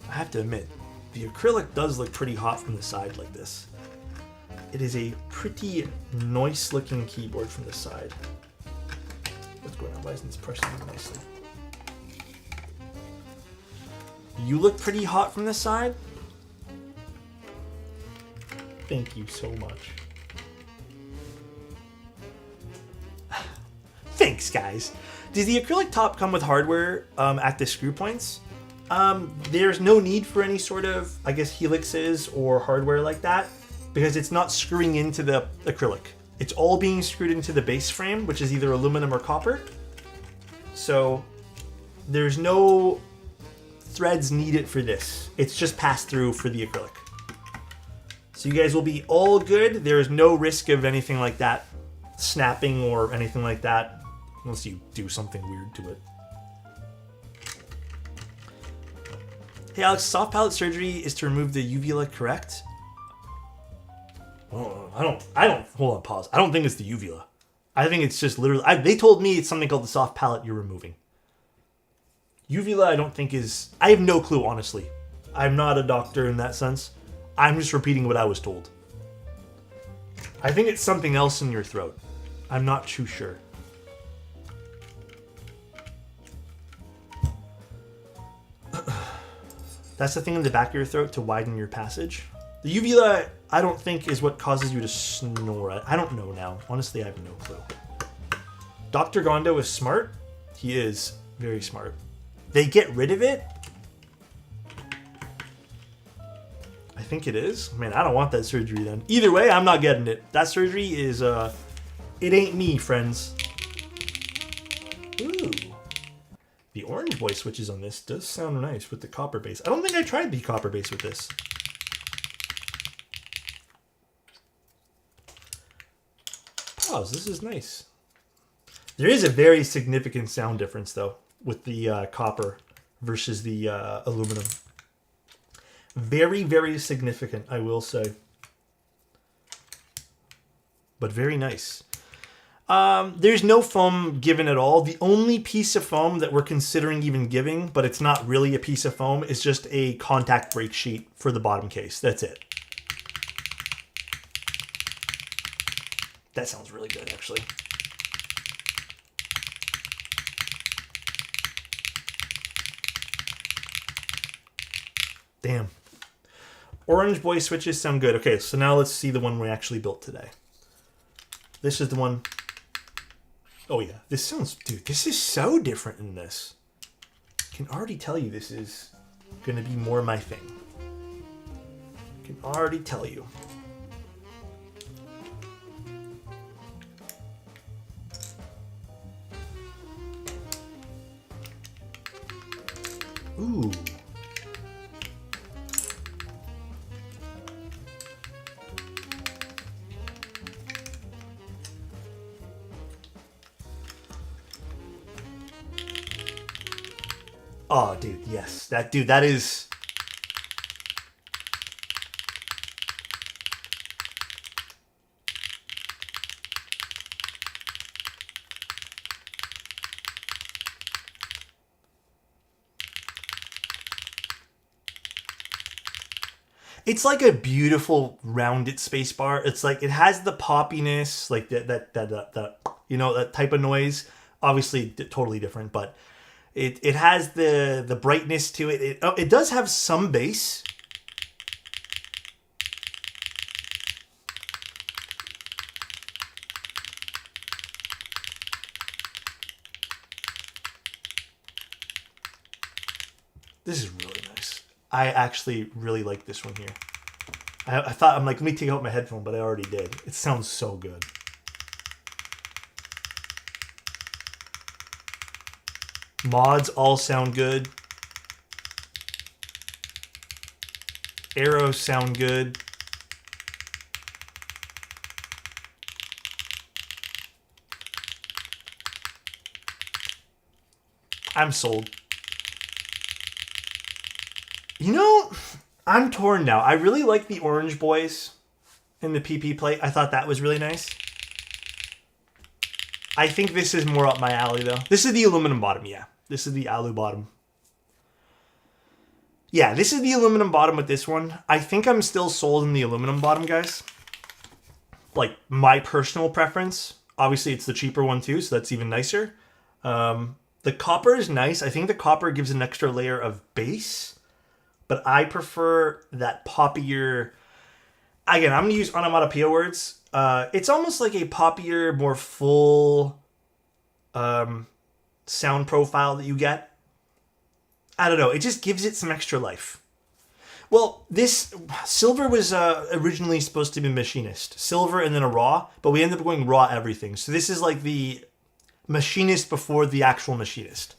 I have to admit, the acrylic does look pretty hot from the side like this. It is a pretty nice looking keyboard from the side. What's going on? Why isn't this pressing nicely? You look pretty hot from the side. Thank you so much. Thanks, guys. Does the acrylic top come with hardware at the screw points? There's no need for any sort of, I guess, helixes or hardware like that, because it's not screwing into the acrylic. It's all being screwed into the base frame, which is either aluminum or copper. So there's no threads needed for this. It's just passed through for the acrylic. So you guys will be all good. There is no risk of anything like that snapping or anything like that, unless you do something weird to it. Hey Alex, soft palate surgery is to remove the uvula, correct? Oh, I don't, hold on, pause. I don't think it's the uvula. I think it's just literally, they told me it's something called the soft palate you're removing. Uvula, I don't think is... I have no clue, honestly. I'm not a doctor in that sense. I'm just repeating what I was told. I think it's something else in your throat. I'm not too sure. That's the thing in the back of your throat to widen your passage. The uvula, I don't think, is what causes you to snore. I don't know now. Honestly, I have no clue. Dr. Gondo is smart. He is very smart. They get rid of it? I think it is. Man, I don't want that surgery then. Either way, I'm not getting it. That surgery is, it ain't me, friends. Ooh. The orange voice switches on this does sound nice with the copper base. I don't think I tried the copper base with this. Pause, this is nice. There is a very significant sound difference, though, with the copper versus the aluminum. Very, very significant, I will say. But very nice. There's no foam given at all. The only piece of foam that we're considering even giving, but it's not really a piece of foam, is just a contact brake sheet for the bottom case. That's it. That sounds really good, actually. Damn. Orange voice switches sound good. Okay, so now let's see the one we actually built today. This is the one... Oh yeah, this sounds... Dude, this is so different in this. I can already tell you this is going to be more my thing. I can already tell you. Ooh. Oh, dude, yes. That is... It's like a beautiful rounded space bar. It's like it has the poppiness, like that you know, that type of noise. Obviously, totally different, but it has the brightness to it. It does have some bass. This is really nice. I actually really like this one here. I thought, I'm like, let me take out my headphone, but I already did. It sounds so good. Mods all sound good. Arrows sound good. I'm sold. You know, I'm torn now. I really like the orange boys in the PP plate. I thought that was really nice. I think this is more up my alley, though. This is the aluminum bottom, yeah. This is the alu bottom. Yeah, this is the aluminum bottom with this one. I think I'm still sold in the aluminum bottom, guys. Like, my personal preference. Obviously, it's the cheaper one, too, so that's even nicer. The copper is nice. I think the copper gives an extra layer of base. But I prefer that poppier... Again, I'm going to use onomatopoeia words. It's almost like a poppier, more full sound profile that you get. I don't know. It just gives it some extra life. Well, this silver was originally supposed to be machinist. Silver and then a raw, but we ended up going raw everything. So this is like the machinist before the actual machinist.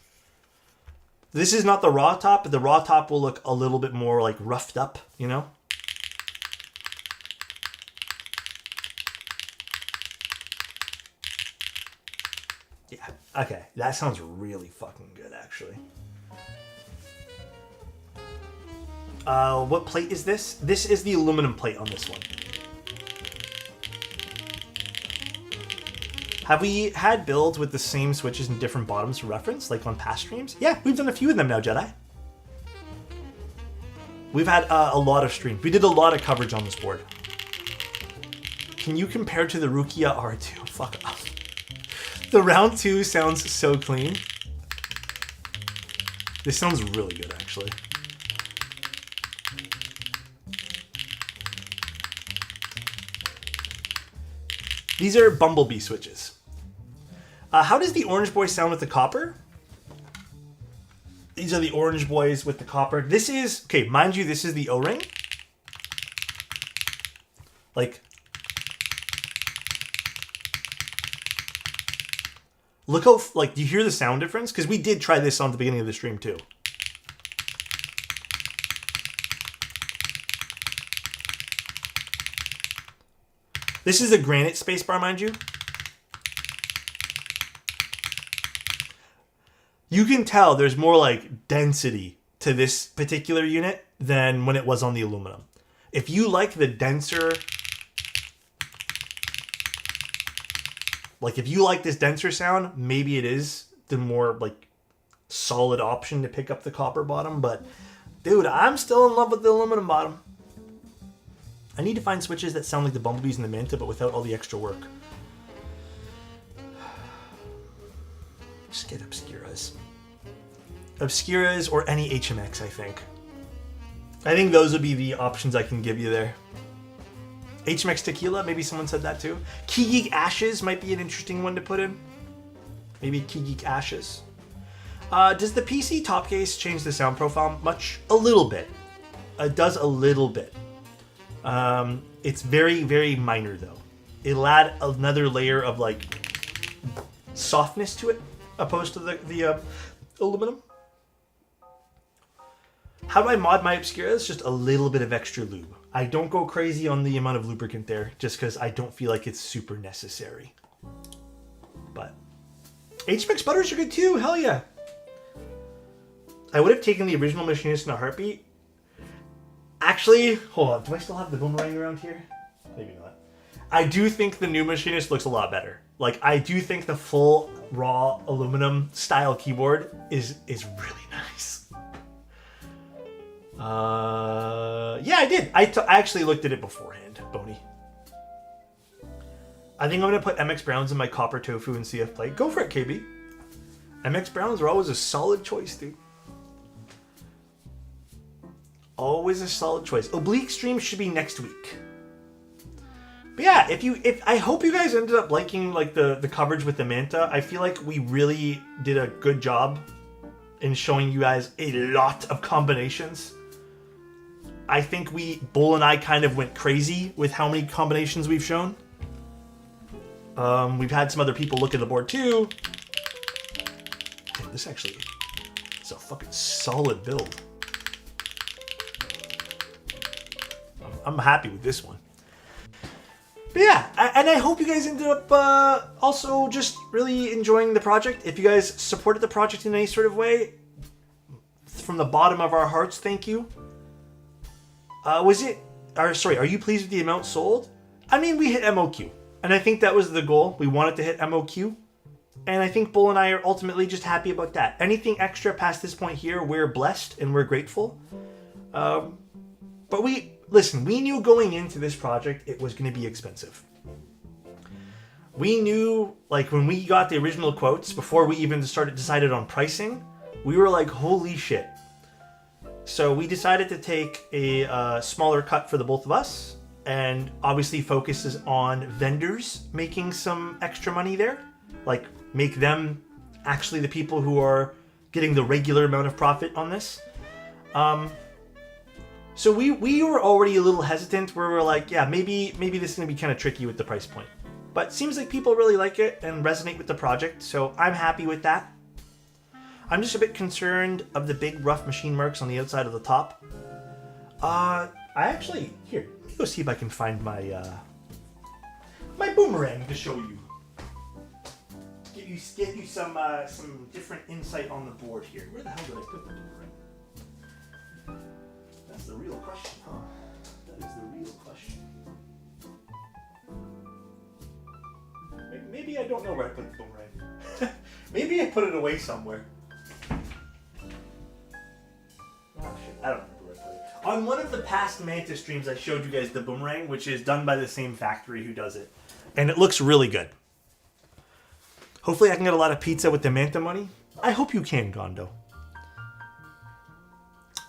This is not the raw top, but the raw top will look a little bit more like roughed up, you know? Yeah, okay. That sounds really fucking good, actually. What plate is this? This is the aluminum plate on this one. Have we had builds with the same switches and different bottoms for reference, like on past streams? Yeah, we've done a few of them now, Jedi. We've had a lot of streams. We did a lot of coverage on this board. Can you compare to the Rukia R2? Fuck off. The round 2 sounds so clean. This sounds really good, actually. These are Bumblebee switches. How does the orange boy sound with the copper? These are the orange boys with the copper. This is, okay, mind you, this is the O-ring. Like, look how, like, do you hear the sound difference? Because we did try this on the beginning of the stream too. This is a granite spacebar, mind you. You can tell there's more like density to this particular unit than when it was on the aluminum. If you like the denser, like if you like this denser sound, maybe it is the more like solid option to pick up the copper bottom. But dude, I'm still in love with the aluminum bottom. I need to find switches that sound like the Bumblebees and the Manta, but without all the extra work. Just get Obscuras. Obscuras or any HMX, I think. I think those would be the options I can give you there. HMX Tequila, maybe someone said that too. Key Geek Ashes might be an interesting one to put in. Maybe Key Geek Ashes. Does the PC top case change the sound profile much? A little bit. It does a little bit. It's very, very minor though. It'll add another layer of like softness to it, opposed to the aluminum. How do I mod my Obscuras? Just a little bit of extra lube. I don't go crazy on the amount of lubricant there, just because I don't feel like it's super necessary. But HMX butters are good too. Hell yeah. I would have taken the original machinist in a heartbeat. Actually, hold on. Do I still have the boomerang around here? Maybe not. I do think the new machinist looks a lot better. Like, I do think the full raw aluminum style keyboard is really nice. Yeah, I did. I actually looked at it beforehand, Boney. I think I'm going to put MX Browns in my copper tofu and CF plate. Go for it, KB. MX Browns are always a solid choice, dude. Always a solid choice. Oblique stream should be next week. But yeah, if I hope you guys ended up liking like the coverage with the Manta. I feel like we really did a good job in showing you guys a lot of combinations. I think Bull and I kind of went crazy with how many combinations we've shown. We've had some other people look at the board too. Damn, this actually is a fucking solid build. I'm happy with this one. But yeah, and I hope you guys ended up also just really enjoying the project. If you guys supported the project in any sort of way, from the bottom of our hearts, thank you. Are you pleased with the amount sold? I mean, we hit MOQ, and I think that was the goal. We wanted to hit MOQ, and I think Bull and I are ultimately just happy about that. Anything extra past this point here, we're blessed and we're grateful. But we knew going into this project it was going to be expensive. We knew, like, when we got the original quotes, before we even decided on pricing, we were like, holy shit. So we decided to take a smaller cut for the both of us, and obviously focuses on vendors making some extra money there. Like, make them actually the people who are getting the regular amount of profit on this. So we were already a little hesitant, where we're like, yeah, maybe this is going to be kind of tricky with the price point. But it seems like people really like it and resonate with the project, so I'm happy with that. I'm just a bit concerned of the big rough machine marks on the outside of the top. Let me go see if I can find my my boomerang to show you. Get you some different insight on the board here. Where the hell did I put the boomerang? That's the real question, huh? That is the real question. Maybe I don't know where I put the boomerang. Maybe I put it away somewhere. Oh shit, I don't remember where I put it. On one of the past Manta streams, I showed you guys the boomerang, which is done by the same factory who does it. And it looks really good. Hopefully I can get a lot of pizza with the Manta money. I hope you can, Gondo.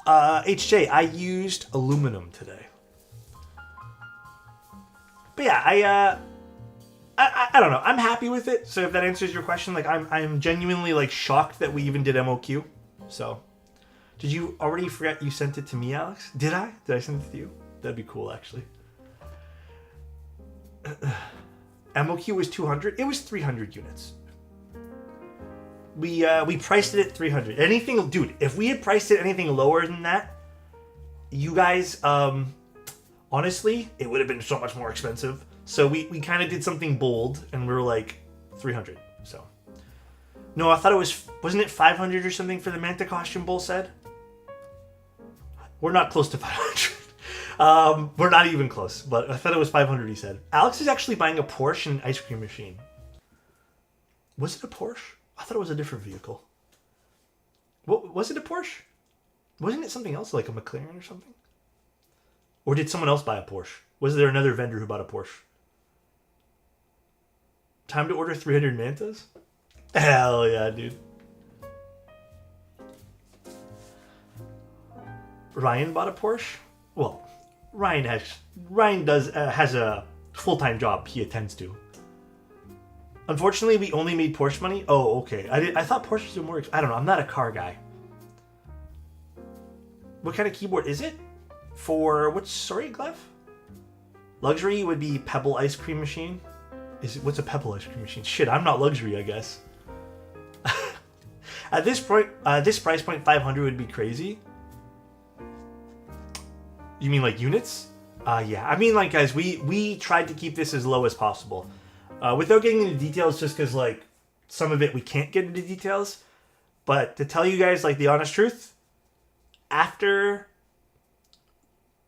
HJ, I used aluminum today. But yeah, I don't know. I'm happy with it. So if that answers your question, like I'm genuinely like shocked that we even did MOQ. So, did you already forget you sent it to me, Alex? Did I? Did I send it to you? That'd be cool, actually. MOQ was 200. It was 300 units. We priced it at 300. Anything, dude, if we had priced it anything lower than that, you guys, honestly, it would have been so much more expensive. So we kind of did something bold, and we were like 300. So no, I thought it wasn't it 500 or something for the Manta costume? Bull said. We're not close to 500. We're not even close, but I thought it was 500. He said. Alex is actually buying a Porsche and an ice cream machine. Was it a Porsche? I thought it was a different vehicle. What was it? A Porsche? Wasn't it something else, like a McLaren or something? Or did someone else buy a Porsche? Was there another vendor who bought a Porsche? Time to order 300 Mantas? Hell yeah, dude. Ryan bought a Porsche? Well, Ryan has a full-time job he attends to. Unfortunately, we only made Porsche money. Oh, okay. I thought Porsches were more. I don't know. I'm not a car guy. What kind of keyboard is it? For which? Sorry, Glev. Luxury would be Pebble ice cream machine. What's a Pebble ice cream machine? Shit, I'm not luxury, I guess. At this point, this price point, 500 would be crazy. You mean like units? Yeah. I mean, like, guys, we tried to keep this as low as possible. Without getting into details, just because, like, some of it we can't get into details. But to tell you guys like the honest truth, after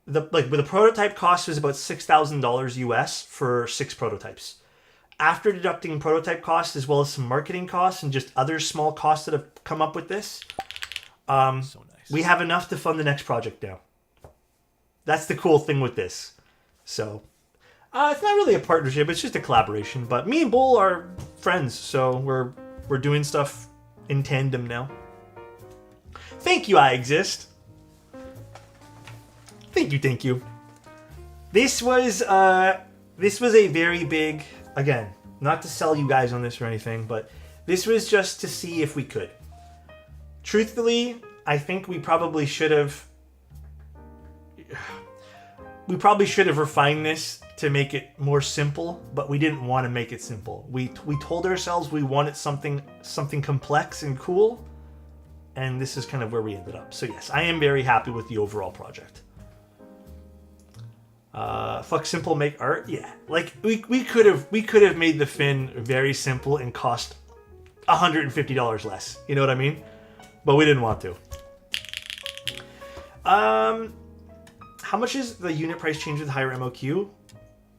the prototype cost was about $6,000 US for 6 prototypes. After deducting prototype costs as well as some marketing costs and just other small costs that have come up with this, So nice. we have enough to fund the next project now. That's the cool thing with this. So it's not really a partnership; it's just a collaboration. But me and Bull are friends, so we're doing stuff in tandem now. Thank you, I Exist. Thank you. This was a very big, again, not to sell you guys on this or anything, but this was just to see if we could. Truthfully, I think we probably should have refined this to make it more simple, but we didn't want to make it simple. We told ourselves we wanted something complex and cool, and this is kind of where we ended up. So yes, I am very happy with the overall project. Fuck simple, make art. Yeah, like we could have made the fin very simple and cost $150 less. You know what I mean? But we didn't want to. How much is the unit price change with higher MOQ?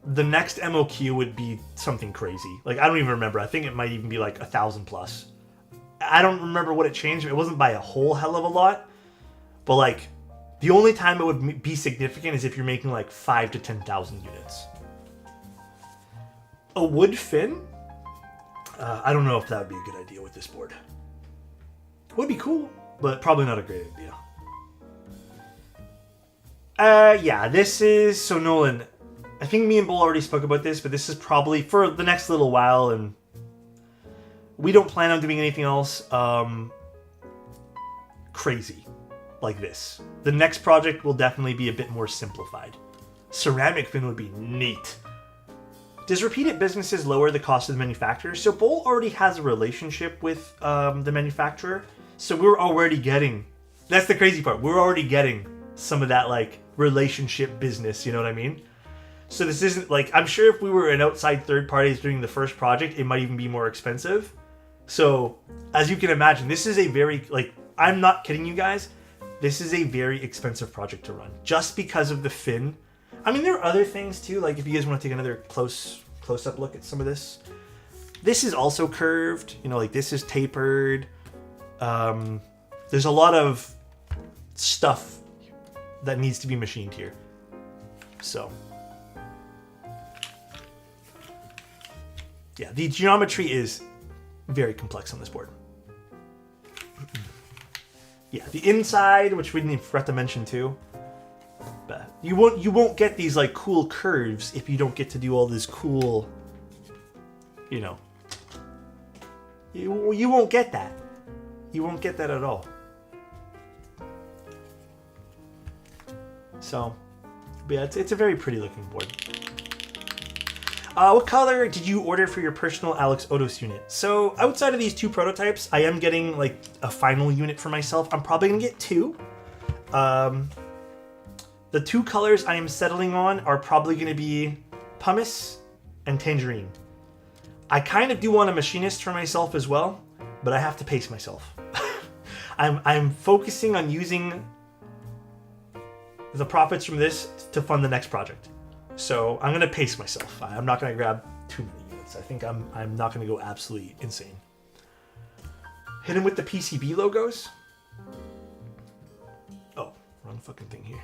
The next MOQ would be something crazy. Like I don't even remember. I think it might even be like 1,000 plus. I don't remember what it changed. It wasn't by a whole hell of a lot, but like. The only time it would be significant is if you're making like 5 to 10,000 units. A wood fin? I don't know if that would be a good idea with this board. Would be cool, but probably not a great idea. Yeah, this is... So Nolan, I think me and Bull already spoke about this, but this is probably for the next little while, and we don't plan on doing anything else crazy like this. The next project will definitely be a bit more simplified. Ceramic fin would be neat. Does repeated businesses lower the cost of the manufacturer? So Bull already has a relationship with the manufacturer, so we're already getting... That's the crazy part. We're already getting some of that like relationship business, you know what I mean? So this isn't like... I'm sure if we were an outside third party doing the first project, it might even be more expensive. So, as you can imagine, this is a very... Like, I'm not kidding you guys. This is a very expensive project to run, just because of the fin. I mean, there are other things too, like if you guys want to take another close-up look at some of this. This is also curved, you know, like this is tapered. There's a lot of stuff that needs to be machined here. So, yeah, the geometry is very complex on this board. Yeah, the inside, which we didn't forget to mention too. But you won't get these like cool curves if you don't get to do all this cool, you know. You won't get that. You won't get that at all. So, but yeah, it's a very pretty looking board. What color did you order for your personal alexotos unit? So outside of these 2 prototypes, I am getting like a final unit for myself. I'm probably gonna get 2. The 2 colors I am settling on are probably gonna be pumice and tangerine. I kind of do want a machinist for myself as well, but I have to pace myself. I'm focusing on using the profits from this to fund the next project. So I'm gonna pace myself. I'm not gonna grab too many units. I think I'm not gonna go absolutely insane. Hit him with the PCB logos. Oh, wrong fucking thing here.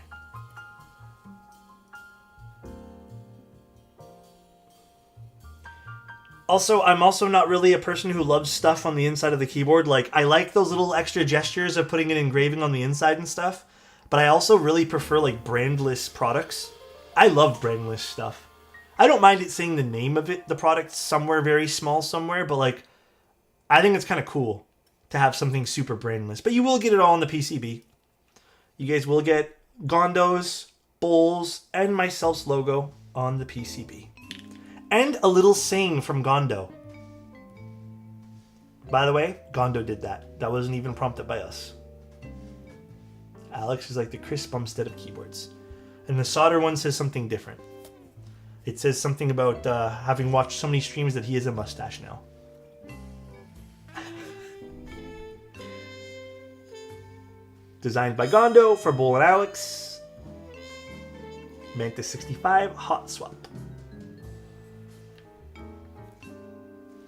Also, I'm also not really a person who loves stuff on the inside of the keyboard. Like, I like those little extra gestures of putting an engraving on the inside and stuff, but I also really prefer like brandless products. I love brandless stuff. I don't mind it saying the name of it, the product somewhere very small somewhere, but like, I think it's kind of cool to have something super brandless. But you will get it all on the PCB. You guys will get Gondo's, Bull's, and myself's logo on the PCB. And a little saying from Gondo. By the way, Gondo did that. That wasn't even prompted by us. Alex is like the Chris Bumstead of keyboards. And the solder one says something different. It says something about having watched so many streams that he has a mustache now. Designed by Gondo for Bull and Alex. Manta 65 hot swap.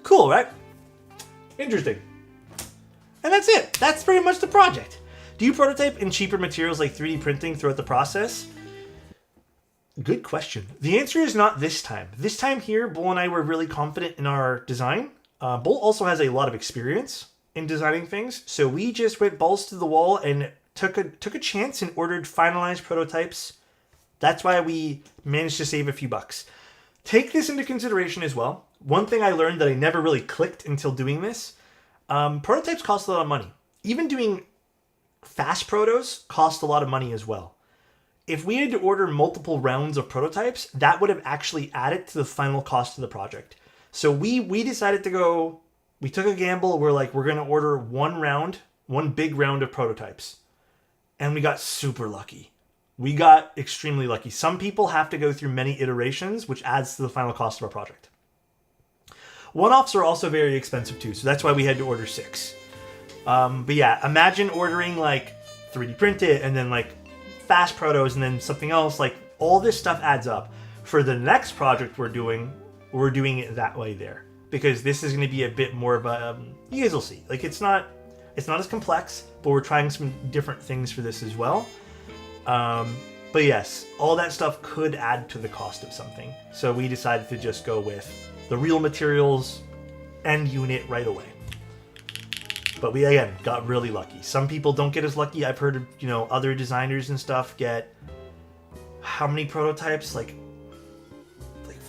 Cool, right? Interesting. And that's it. That's pretty much the project. Do you prototype in cheaper materials like 3D printing throughout the process? Good question. The answer is not this time. This time here, Bull and I were really confident in our design. Bull also has a lot of experience in designing things, so we just went balls to the wall and took a chance and ordered finalized prototypes. That's why we managed to save a few bucks. Take this into consideration as well. One thing I learned that I never really clicked until doing this, prototypes cost a lot of money. Even doing fast protos cost a lot of money as well. If we had to order multiple rounds of prototypes, that would have actually added to the final cost of the project. So we decided to go, we took a gamble. We're like, we're going to order one big round of prototypes. And we got super lucky. We got extremely lucky. Some people have to go through many iterations, which adds to the final cost of our project. One-offs are also very expensive too, so that's why we had to order 6. But yeah, imagine ordering like 3D print it and then like fast protos and then something else. Like all this stuff adds up. For the next project we're doing it that way there, because this is going to be a bit more of a, you guys will see. Like it's not as complex, but we're trying some different things for this as well. But yes, all that stuff could add to the cost of something. So we decided to just go with the real materials and unit right away. But we, again, got really lucky. Some people don't get as lucky. I've heard of, other designers and stuff get how many prototypes? Like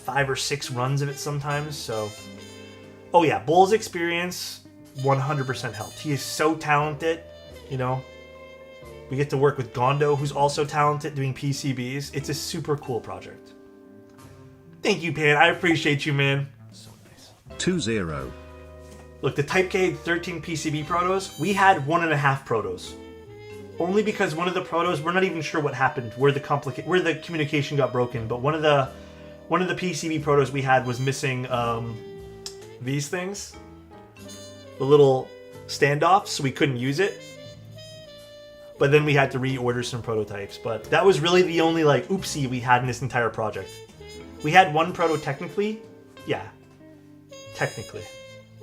5 or 6 runs of it sometimes. So, oh yeah, Bull's experience 100% helped. He is so talented, We get to work with Gondo, who's also talented doing PCBs. It's a super cool project. Thank you, Pan. I appreciate you, man. So nice. 2-0. Look, the Type K 13 PCB protos, we had 1.5 protos. Only because one of the protos, we're not even sure what happened, where the communication got broken, but one of the PCB protos we had was missing these things. The little standoffs, so we couldn't use it. But then we had to reorder some prototypes. But that was really the only, oopsie we had in this entire project. We had one proto technically. Yeah. Technically.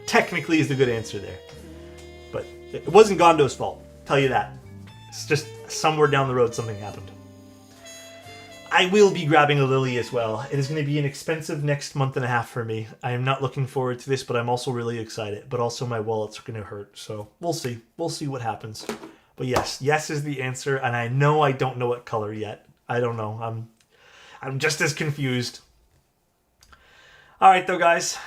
Technically is the good answer there. But it wasn't Gondo's fault. Tell you that. It's just somewhere down the road something happened. I will be grabbing a Lily as well. It is going to be an expensive next month and a half for me. I am not looking forward to this, but I'm also really excited. But also my wallets are going to hurt. So we'll see. We'll see what happens. But yes is the answer. And I know I don't know what color yet. I don't know. I'm just as confused. All right, though, guys.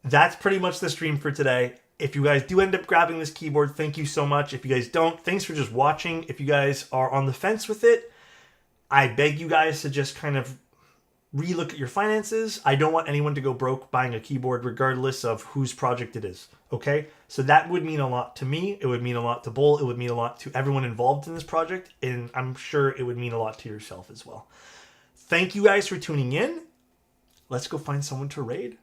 That's pretty much the stream for today. If you guys do end up grabbing this keyboard, thank you so much. If you guys don't, thanks for just watching. If you guys are on the fence with it, I beg you guys to just kind of relook at your finances. I don't want anyone to go broke buying a keyboard regardless of whose project it is, okay? So that would mean a lot to me. It would mean a lot to Bull. It would mean a lot to everyone involved in this project, and I'm sure it would mean a lot to yourself as well. Thank you guys for tuning in. Let's go find someone to raid.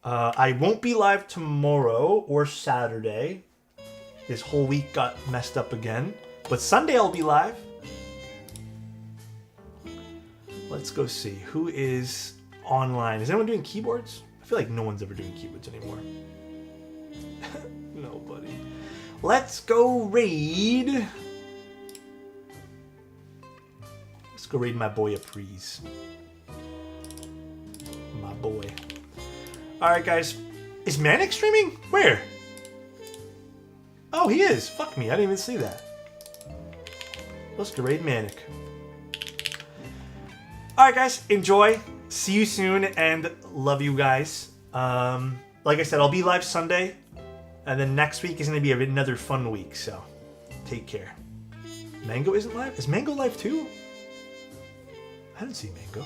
I won't be live tomorrow or Saturday. This whole week got messed up again. But Sunday I'll be live. Let's go see. Who is online? Is anyone doing keyboards? I feel like no one's ever doing keyboards anymore. Nobody. Let's go raid. Let's go raid my boy Apries. My boy. Alright, guys. Is Manic streaming? Where? Oh, he is. Fuck me. I didn't even see that. Let's go raid Manic. Alright, guys. Enjoy. See you soon, and love you guys. Like I said, I'll be live Sunday, and then next week is going to be another fun week, so take care. Mango isn't live? Is Mango live too? I didn't see Mango.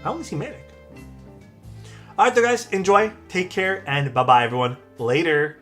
I only see Manic. Alright, though, guys. Enjoy. Take care. And bye-bye, everyone. Later.